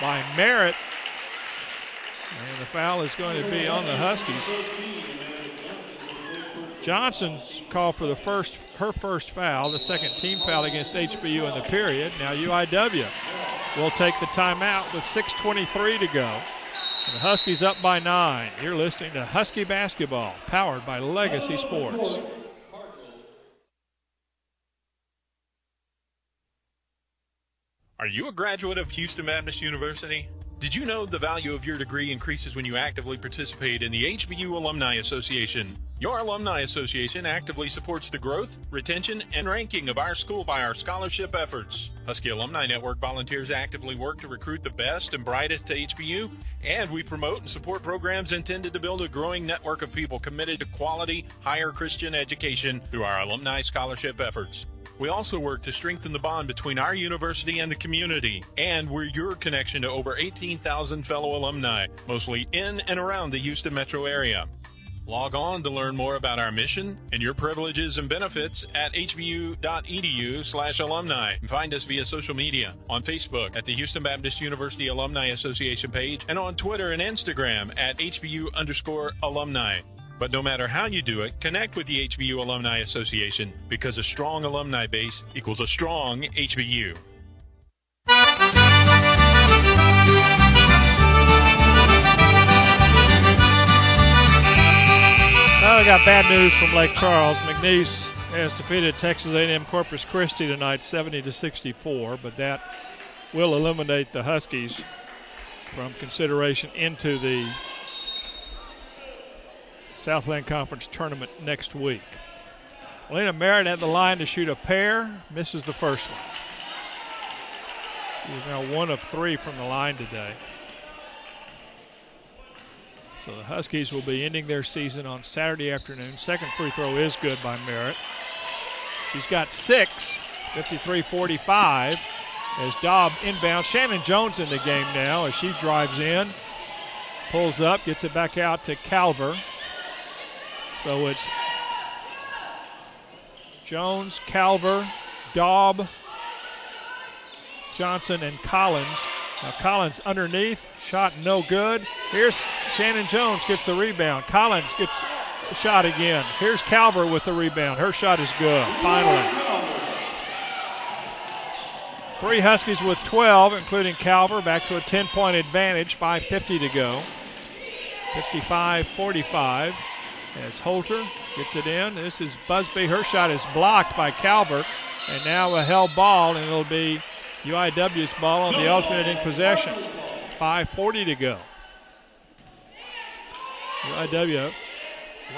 by Merritt, and the foul is going to be on the Huskies. Johnson's called for her first foul, the second team foul against HBU in the period. Now UIW will take the timeout with 6:23 to go. And the Huskies up by 9. You're listening to Husky Basketball, powered by Legacy Sports. Are you a graduate of Houston Baptist University? Did you know the value of your degree increases when you actively participate in the HBU Alumni Association? Your Alumni Association actively supports the growth, retention, and ranking of our school by our scholarship efforts. Husky Alumni Network volunteers actively work to recruit the best and brightest to HBU, and we promote and support programs intended to build a growing network of people committed to quality, higher Christian education through our alumni scholarship efforts. We also work to strengthen the bond between our university and the community, and we're your connection to over 18,000 fellow alumni, mostly in and around the Houston metro area. Log on to learn more about our mission and your privileges and benefits at hbu.edu/alumni. And find us via social media on Facebook at the Houston Baptist University Alumni Association page and on Twitter and Instagram at HBU_alumni. But no matter how you do it, connect with the HBU Alumni Association, because a strong alumni base equals a strong HBU. Now we got bad news from Lake Charles. McNeese has defeated Texas A&M Corpus Christi tonight 70-64, but that will eliminate the Huskies from consideration into the Southland Conference tournament next week. Lena Merritt at the line to shoot a pair, misses the first one. She's now 1 of 3 from the line today. So the Huskies will be ending their season on Saturday afternoon. Second free throw is good by Merritt. She's got 6, 53-45. As Dobb inbounds. Shannon Jones in the game now as she drives in, pulls up, gets it back out to Calver. So it's Jones, Calver, Dobb, Johnson, and Collins. Now Collins underneath, shot no good. Here's Shannon Jones, gets the rebound. Collins gets the shot again. Here's Calver with the rebound. Her shot is good, finally. 3 Huskies with 12, including Calver, back to a 10-point advantage, 5:50 to go. 55-45 as Holter gets it in. This is Busby. Her shot is blocked by Calver, and now a held ball, and it'll be UIW's ball on the alternating possession. 5:40 to go. UIW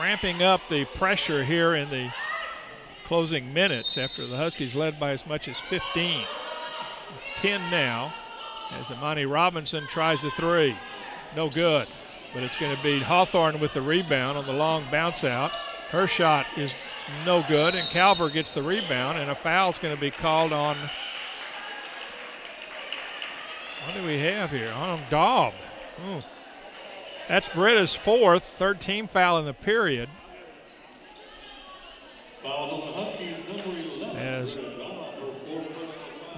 ramping up the pressure here in the closing minutes after the Huskies led by as much as 15. It's 10 now as Imani Robinson tries a 3. No good, but it's going to be Hawthorne with the rebound on the long bounce out. Her shot is no good, and Calver gets the rebound, and a foul's going to be called on, what do we have here? On Dobb. Ooh. That's Britta's 4th, 3rd team foul in the period. As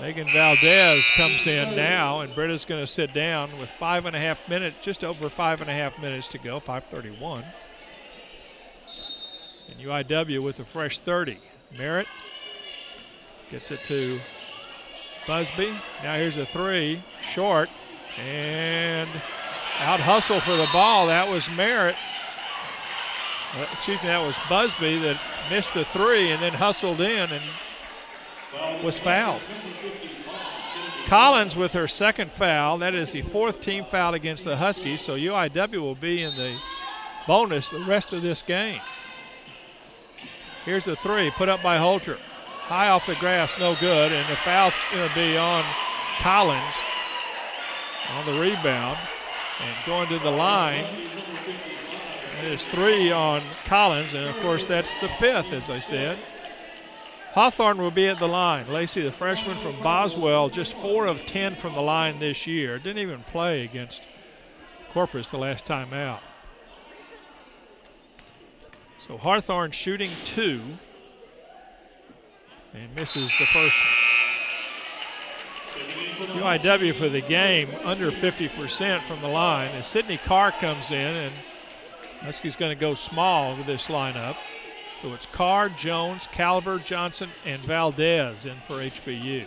Megan Valdez comes in now, and Britta's going to sit down with 5.5 minutes, just over 5.5 minutes to go, 5:31. And UIW with a fresh 30. Merritt gets it to Busby. Now here's a 3, short, and out hustle for the ball. That was Merritt. Excuse me, that was Busby that missed the 3 and then hustled in and was fouled. Collins with her 2nd foul. That is the 4th team foul against the Huskies, so UIW will be in the bonus the rest of this game. Here's a 3 put up by Holter. High off the grass, no good, and the foul's going to be on Collins on the rebound. And going to the line, it is 3 on Collins, and of course that's the 5th, as I said. Hawthorne will be at the line. Lacey, the freshman from Boswell, just 4 of 10 from the line this year. Didn't even play against Corpus the last time out. So Hawthorne shooting 2 and misses the first one. UIW for the game under 50% from the line as Sydney Carr comes in, and Huskies going to go small with this lineup. So it's Carr, Jones, Calver, Johnson, and Valdez in for HBU.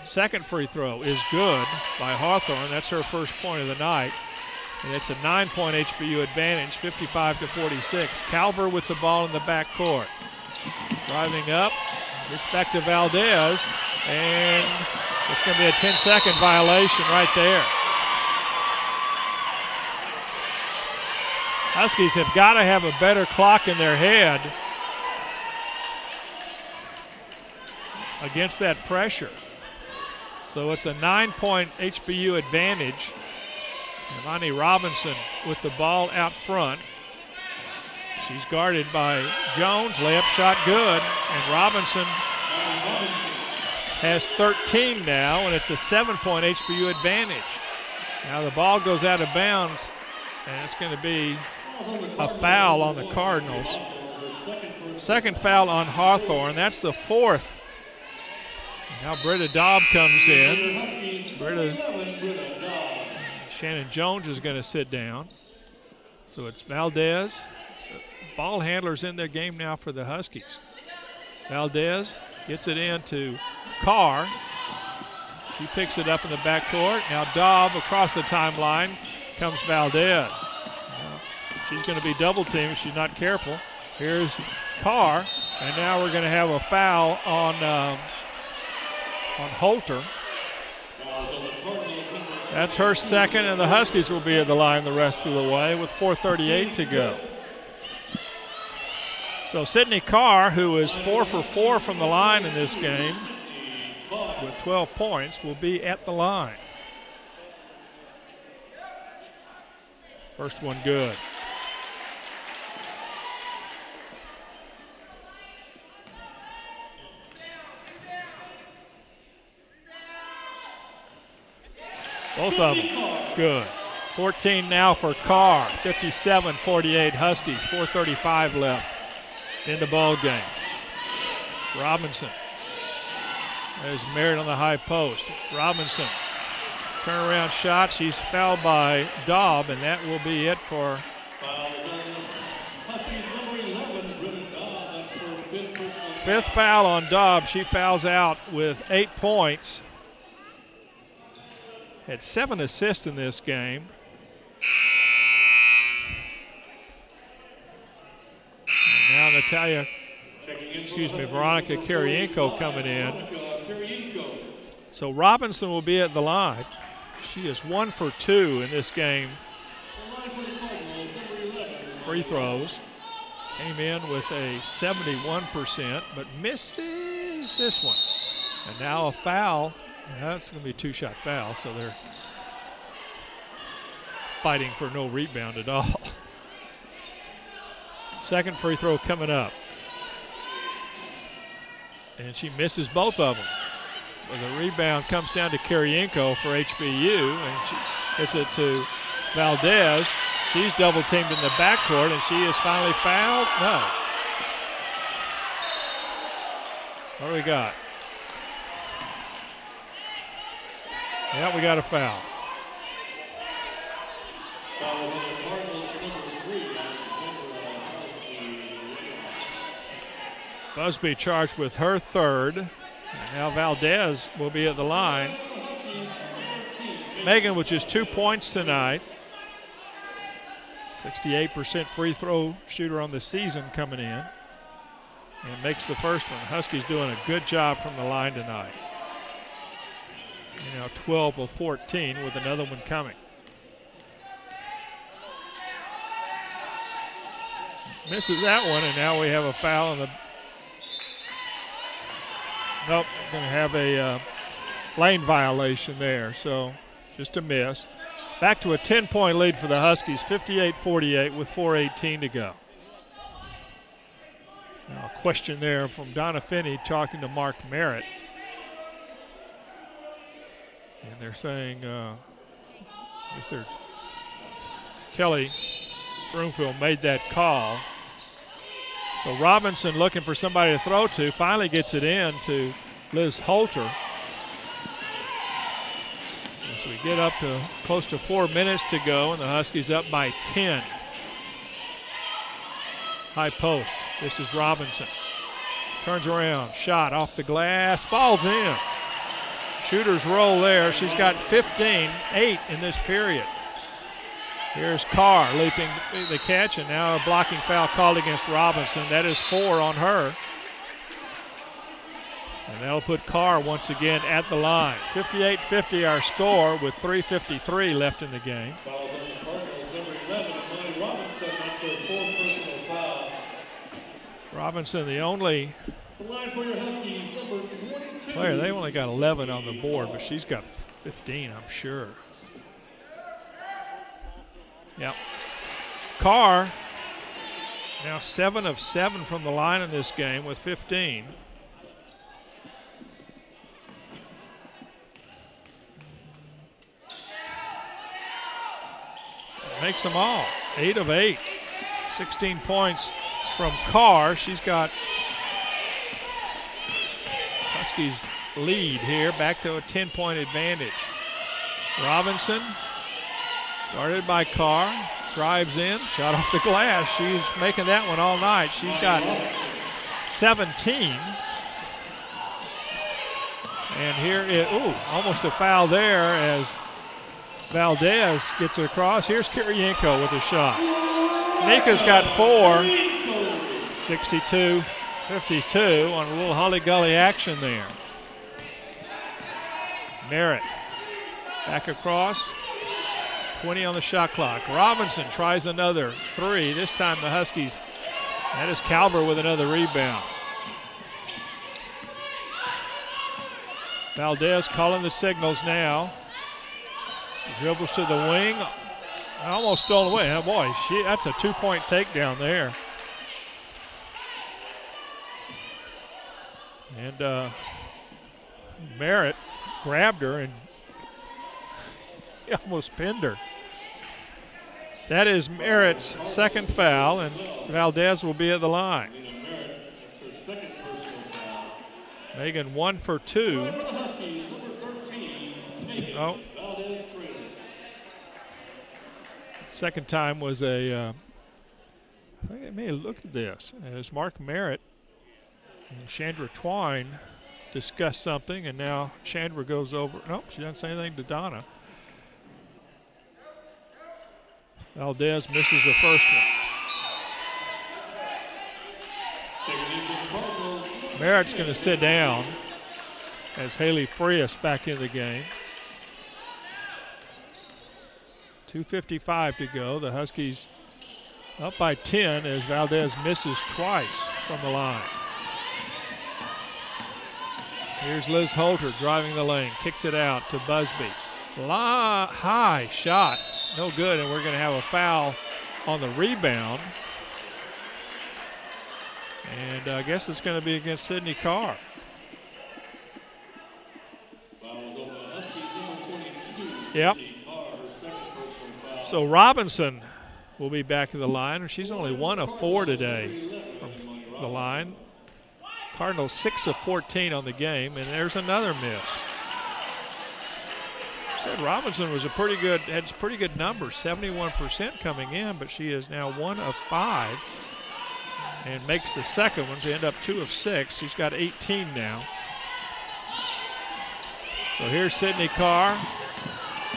Second free throw is good by Hawthorne. That's her first point of the night. And it's a 9-point HBU advantage, 55-46. Calver with the ball in the backcourt. Driving up, gets back to Valdez, and it's going to be a 10-second violation right there. Huskies have got to have a better clock in their head against that pressure. So it's a 9-point HBU advantage. Imani Robinson with the ball out front. She's guarded by Jones. Layup shot good. And Robinson has 13 now, and it's a 7-point HBU advantage. Now the ball goes out of bounds, and it's going to be a foul on the Cardinals. Second foul on Hawthorne. That's the 4th. Now Britta Dobb comes in. Shannon Jones is going to sit down. So it's Valdez. So ball handlers in their game now for the Huskies. Valdez gets it in to Carr. She picks it up in the backcourt. Now Dobb across the timeline. Comes Valdez. She's going to be double teamed if she's not careful. Here's Carr. And now we're going to have a foul on Holter. That's her second, and the Huskies will be at the line the rest of the way with 4:38 to go. So Sydney Carr, who is 4 for 4 from the line in this game with 12 points, will be at the line. First one good. Both of them good. 14 now for Carr. 57-48 Huskies. 4:35 left in the ball game. Robinson. There's Merritt on the high post. Robinson. Turnaround shot. She's fouled by Daub, and that will be it for fifth foul on Daub. She fouls out with 8 points. Had 7 assists in this game. And now Veronica Kirienko coming in. So Robinson will be at the line. She is 1 for 2 in this game. Free throws. Came in with a 71%, but misses this one. And now a foul. That's going to be a 2-shot foul, so they're fighting for no rebound at all. Second free throw coming up. And she misses both of them. Well, the rebound comes down to Kirienko for HBU, and she gets it to Valdez. She's double teamed in the backcourt, and she is finally fouled. No. What do we got? Yeah, we got a foul. Busby charged with her third. And now Valdez will be at the line. Megan with just 2 points tonight. 68% free throw shooter on the season coming in. And makes the first one. Huskies doing a good job from the line tonight. You know, 12 of 14 with another one coming. Misses that one, and now we have a foul in the. Nope, going to have a lane violation there, so just a miss. Back to a 10-point lead for the Huskies, 58-48 with 4:18 to go. Now a question there from Donna Finney talking to Mark Merritt. And they're saying, Kelly Broomfield made that call. So Robinson looking for somebody to throw to, finally gets it in to Liz Holter. As we get up to close to 4 minutes to go, and the Huskies up by 10. High post. This is Robinson. Turns around, shot off the glass, falls in. Shooter's roll there. She's got 15, 8 in this period. Here's Carr leaping the catch, and now a blocking foul called against Robinson. That is 4 on her. And that'll put Carr once again at the line. 58-50 our score with 3:53 left in the game. Robinson, the only player, they only got 11 on the board, but she's got 15, I'm sure. Yep. Carr, now 7 of 7 from the line in this game with 15. Makes them all. 8 of 8. 16 points from Carr. She's got Huskies lead here, back to a 10-point advantage. Robinson, guarded by Carr, drives in, shot off the glass. She's making that one all night. She's got 17. And here it, almost a foul there as Valdez gets it across. Here's Kirienko with a shot. Nika's got 4. 62-52 on a little holly-gully action there. Merritt back across. 20 on the shot clock. Robinson tries another 3. This time the Huskies That is Calver with another rebound. Valdez calling the signals now. Dribbles to the wing. Almost stolen away. Oh boy, that's a 2-point takedown there. And Merritt grabbed her and he almost pinned her. That is Merritt's second foul, and Valdez will be at the line. Megan 1 for 2. Oh. Second time was I think I may look at this, as Mark Merritt and Chandra Twine discuss something, and now Chandra goes over. Nope, she doesn't say anything to Donna. Valdez misses the first one. Merritt's going to sit down as Haley Frias back in the game. 2:55 to go. The Huskies up by 10 as Valdez misses twice from the line. Here's Liz Holter driving the lane, kicks it out to Busby. High shot, no good, and we're going to have a foul on the rebound. And I guess it's going to be against Sydney Carr. Yep. So Robinson will be back to the line. She's only 1 of 4 today from the line. Cardinals 6 of 14 on the game, and there's another miss. Said Robinson was had pretty good numbers, 71% coming in, but she is now 1 of 5 and makes the second one to end up 2 of 6. She's got 18 now. So here's Sydney Carr,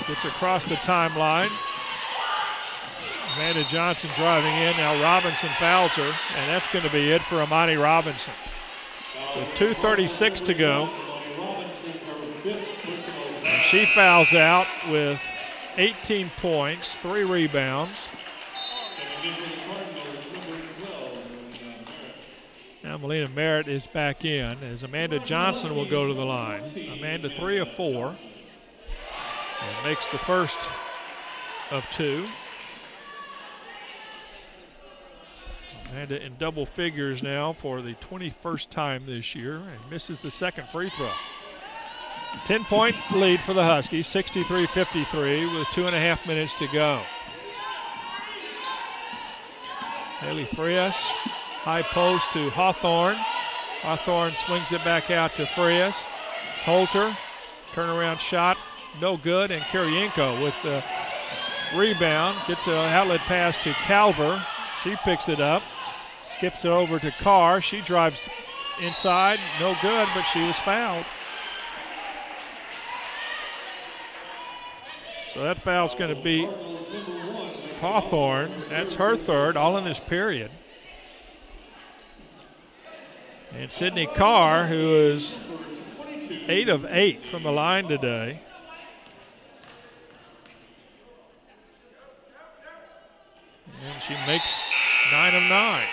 gets across the timeline. Amanda Johnson driving in. Now Robinson fouls her, and that's going to be it for Amani Robinson. With 2:36 to go. And she fouls out with 18 points, 3 rebounds. Now Melina Merritt is back in as Amanda Johnson will go to the line. Amanda 3 of 4 and makes the first of 2. Amanda in double figures now for the 21st time this year and misses the second free throw. 10-point lead for the Huskies, 63-53 with 2.5 minutes to go. Haley Frias, high post to Hawthorne. Hawthorne swings it back out to Frias. Holter, turnaround shot, no good, and Kirienko with the rebound. Gets an outlet pass to Calver. She picks it up, skips it over to Carr. She drives inside, no good, but she was fouled. So that foul's going to be Hawthorne. That's her third, all in this period. And Sydney Carr, who is 8 of 8 from the line today. And she makes 9 of 9.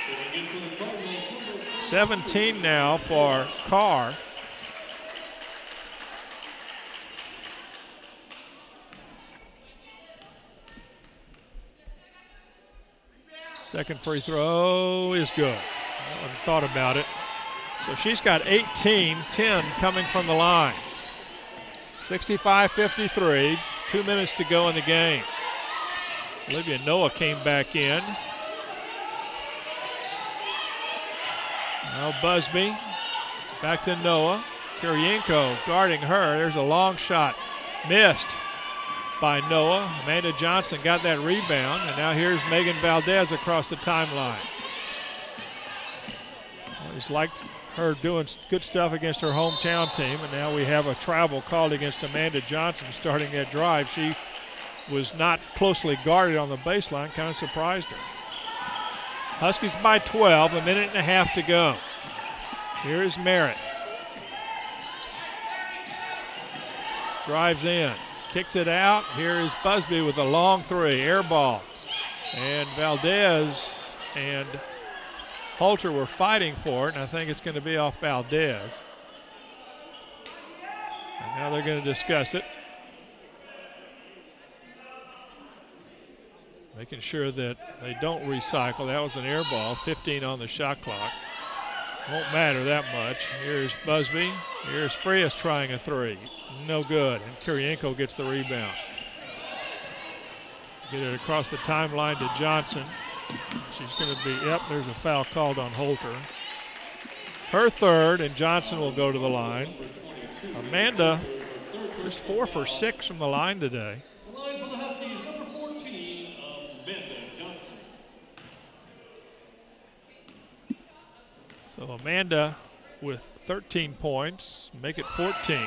17 now for Carr. Second free throw is good. I hadn't thought about it. So she's got 18, 10 coming from the line. 65-53, 2 minutes to go in the game. Olivia Noah came back in. Now Busby, back to Noah. Kirienko guarding her. There's a long shot, missed by Noah. Amanda Johnson got that rebound, and now here's Megan Valdez across the timeline. Always liked her doing good stuff against her hometown team, and now we have a travel called against Amanda Johnson starting that drive. She was not closely guarded on the baseline, kind of surprised her. Huskies by 12, 1.5 minutes to go. Here is Merritt. Drives in, kicks it out. Here is Busby with a long 3, air ball. And Valdez and Holter were fighting for it, and I think it's going to be off Valdez. And now they're going to discuss it. Making sure that they don't recycle. That was an air ball, 15 on the shot clock. Won't matter that much. Here's Busby. Here's Frias trying a three. No good, and Kirienko gets the rebound. Get it across the timeline to Johnson. She's going to be, yep, there's a foul called on Holter. Her third, and Johnson will go to the line. Amanda just 4 for 6 from the line today. The line for the Huskies, number 14, Amanda Johnson. So Amanda with 13 points, make it 14.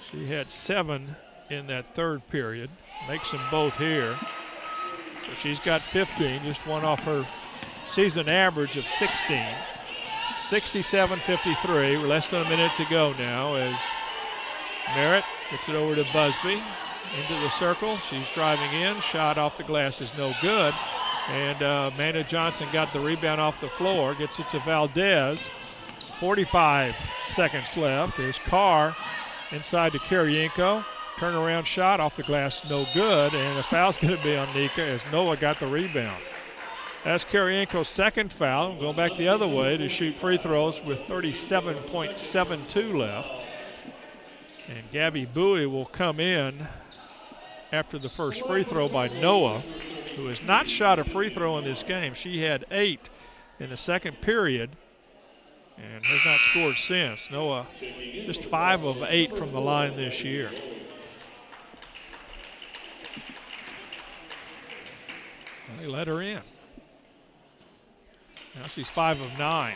She had 7 in that third period, makes them both here. So she's got 15, just one off her season average of 16. 67-53, less than a minute to go now as Merritt gets it over to Busby. Into the circle, she's driving in, shot off the glass is no good. And Amanda Johnson got the rebound off the floor, gets it to Valdez. 45 seconds left. There's Carr inside to Kirienko. Turnaround shot off the glass, no good. And the foul's going to be on Nika as Noah got the rebound. That's Kirienko's second foul. Going back the other way to shoot free throws with 37.72 left. And Gabby Bowie will come in after the first free throw by Noah, who has not shot a free throw in this game. She had 8 in the second period and has not scored since. Noah just 5 of 8 from the line this year. Well, they let her in. Now she's 5 of 9.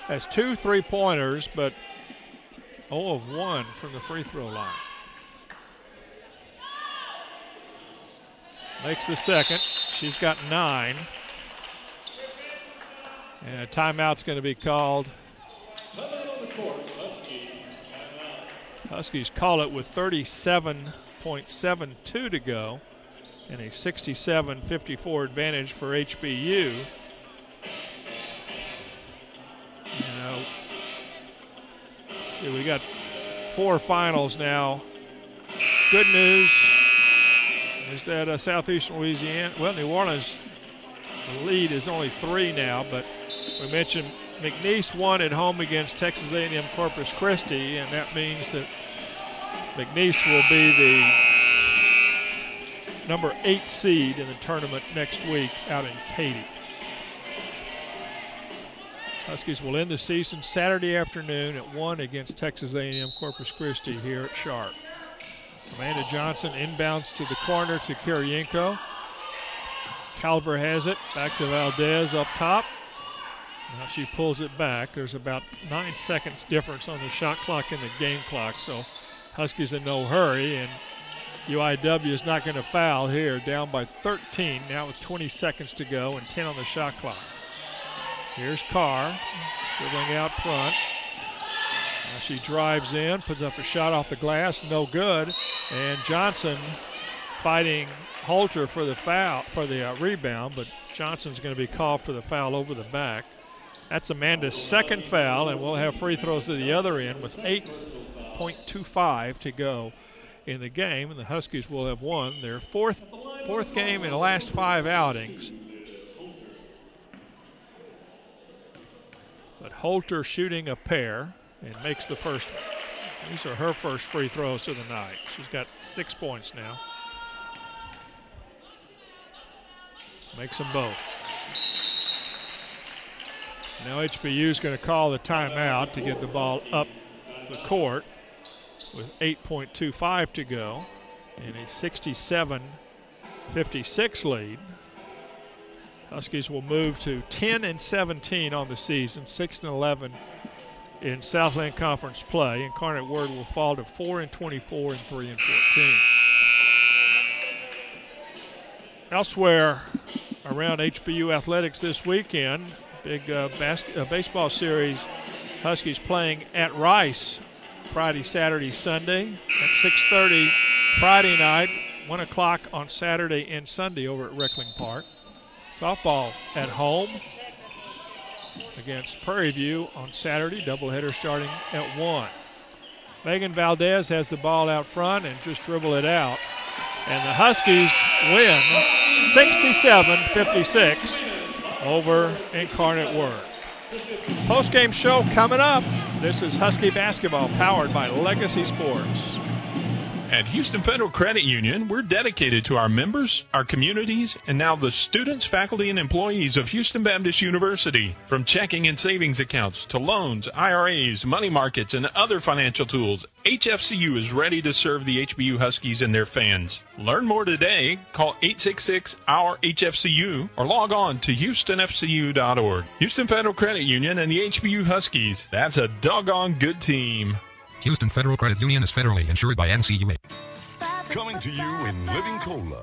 Has 2 3-pointers, but 0 of 1 from the free throw line. Makes the second. She's got 9. And a timeout's going to be called. Huskies call it with 37.72 to go and a 67-54 advantage for HBU. See, we got 4 finals now. Good news is that Southeastern Louisiana, well, New Orleans, the lead is only 3 now, but we mentioned McNeese won at home against Texas A&M Corpus Christi, and that means that McNeese will be the number 8 seed in the tournament next week out in Katy. Huskies will end the season Saturday afternoon at 1 against Texas A&M Corpus Christi here at Sharp. Amanda Johnson inbounds to the corner to Kirienko. Calver has it, back to Valdez up top. Now she pulls it back. There's about 9 seconds difference on the shot clock and the game clock, so Huskies in no hurry, and UIW is not going to foul here, down by 13 now with 20 seconds to go and 10 on the shot clock. Here's Carr dribbling out front. Now she drives in, puts up a shot off the glass, no good. And Johnson fighting Holter for the foul, for the rebound, but Johnson's going to be called for the foul over the back. That's Amanda's second foul, and we'll have free throws to the other end with 8.25 to go in the game, and the Huskies will have won their fourth game in the last 5 outings. But Holter shooting a pair and makes the first. These are her first free throws of the night. She's got 6 points now. Makes them both. Now HBU is going to call the timeout to get the ball up the court with 8.25 to go and a 67-56 lead. Huskies will move to 10-17 on the season, 6-11 in Southland Conference play. Incarnate Word will fall to 4-24 and 3-14. Elsewhere around HBU athletics this weekend, big baseball series. Huskies playing at Rice Friday, Saturday, Sunday at 6:30 Friday night. 1 o'clock on Saturday and Sunday over at Reckling Park. Softball at home against Prairie View on Saturday, doubleheader starting at 1. Megan Valdez has the ball out front and just dribble it out. And the Huskies win 67-56 over Incarnate Word. Post-game show coming up. This is Husky basketball powered by Legacy Sports. At Houston Federal Credit Union, we're dedicated to our members, our communities, and now the students, faculty, and employees of Houston Baptist University. From checking and savings accounts to loans, IRAs, money markets, and other financial tools, HFCU is ready to serve the HBU Huskies and their fans. Learn more today. Call 866-HFCU or log on to HoustonFCU.org. Houston Federal Credit Union and the HBU Huskies. That's a doggone good team. Houston Federal Credit Union is federally insured by NCUA. Coming to you in Living Cola.